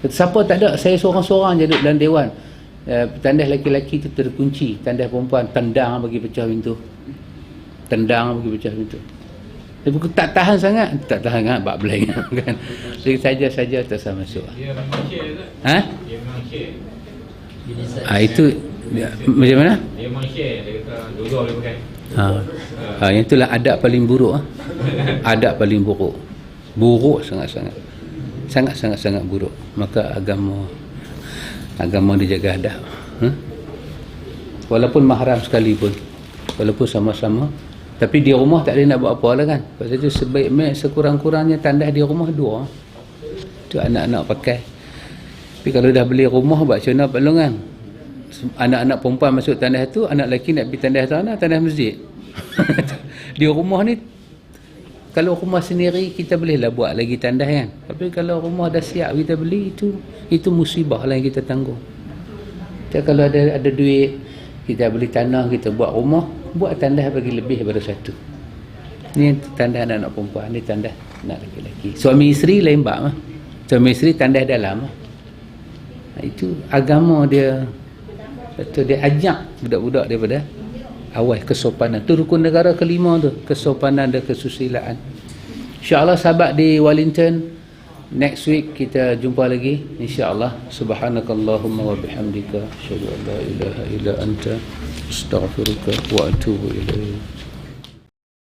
S1: Siapa tak ada, saya seorang-seorang je duduk dalam dewan, tandas lelaki-lelaki tu terkunci, tandas perempuan tendang bagi pecah pintu, tapi tak tahan sangat bab blank kan. Jadi saja tak usah masuk.
S3: Dia memang share tak? Dia memang share.
S1: Itu macam mana?
S3: Dia memang share, dia kata dua-dua boleh pakai.
S1: Yang itulah adab paling buruk. Adab paling buruk sangat buruk. Maka agama dijaga adab. Walaupun mahram sekalipun, walaupun sama-sama, tapi di rumah tak boleh nak buat apa lah kan. Sebab itu sekurang-kurangnya tandas di rumah 2 tu anak-anak pakai. Tapi kalau dah beli rumah buat macam mana perlongan, anak-anak perempuan masuk tandas tu, anak lelaki nak pergi tandas tandas masjid. Di rumah ni, kalau rumah sendiri kita bolehlah buat lagi tandas kan. Tapi kalau rumah dah siap kita beli, itu musibah lah yang kita tanggung. Jadi kalau ada duit, kita beli tanah, kita buat rumah, buat tandas bagi lebih daripada satu. Ni tandas anak-anak perempuan, ni tandas anak lelaki. Suami isteri lain bab. Suami isteri tandas dalam. Itu agama dia. Betul, dia ajak budak-budak daripada awal kesopanan. Tu rukun negara kelima tu, kesopanan dan kesusilaan. InsyaAllah sahabat di Wellington, next week kita jumpa lagi insyaAllah. Subhanakallahumma wa bihamdika asyhadu an la ilaha illa anta astaghfiruka wa atubu ilaik.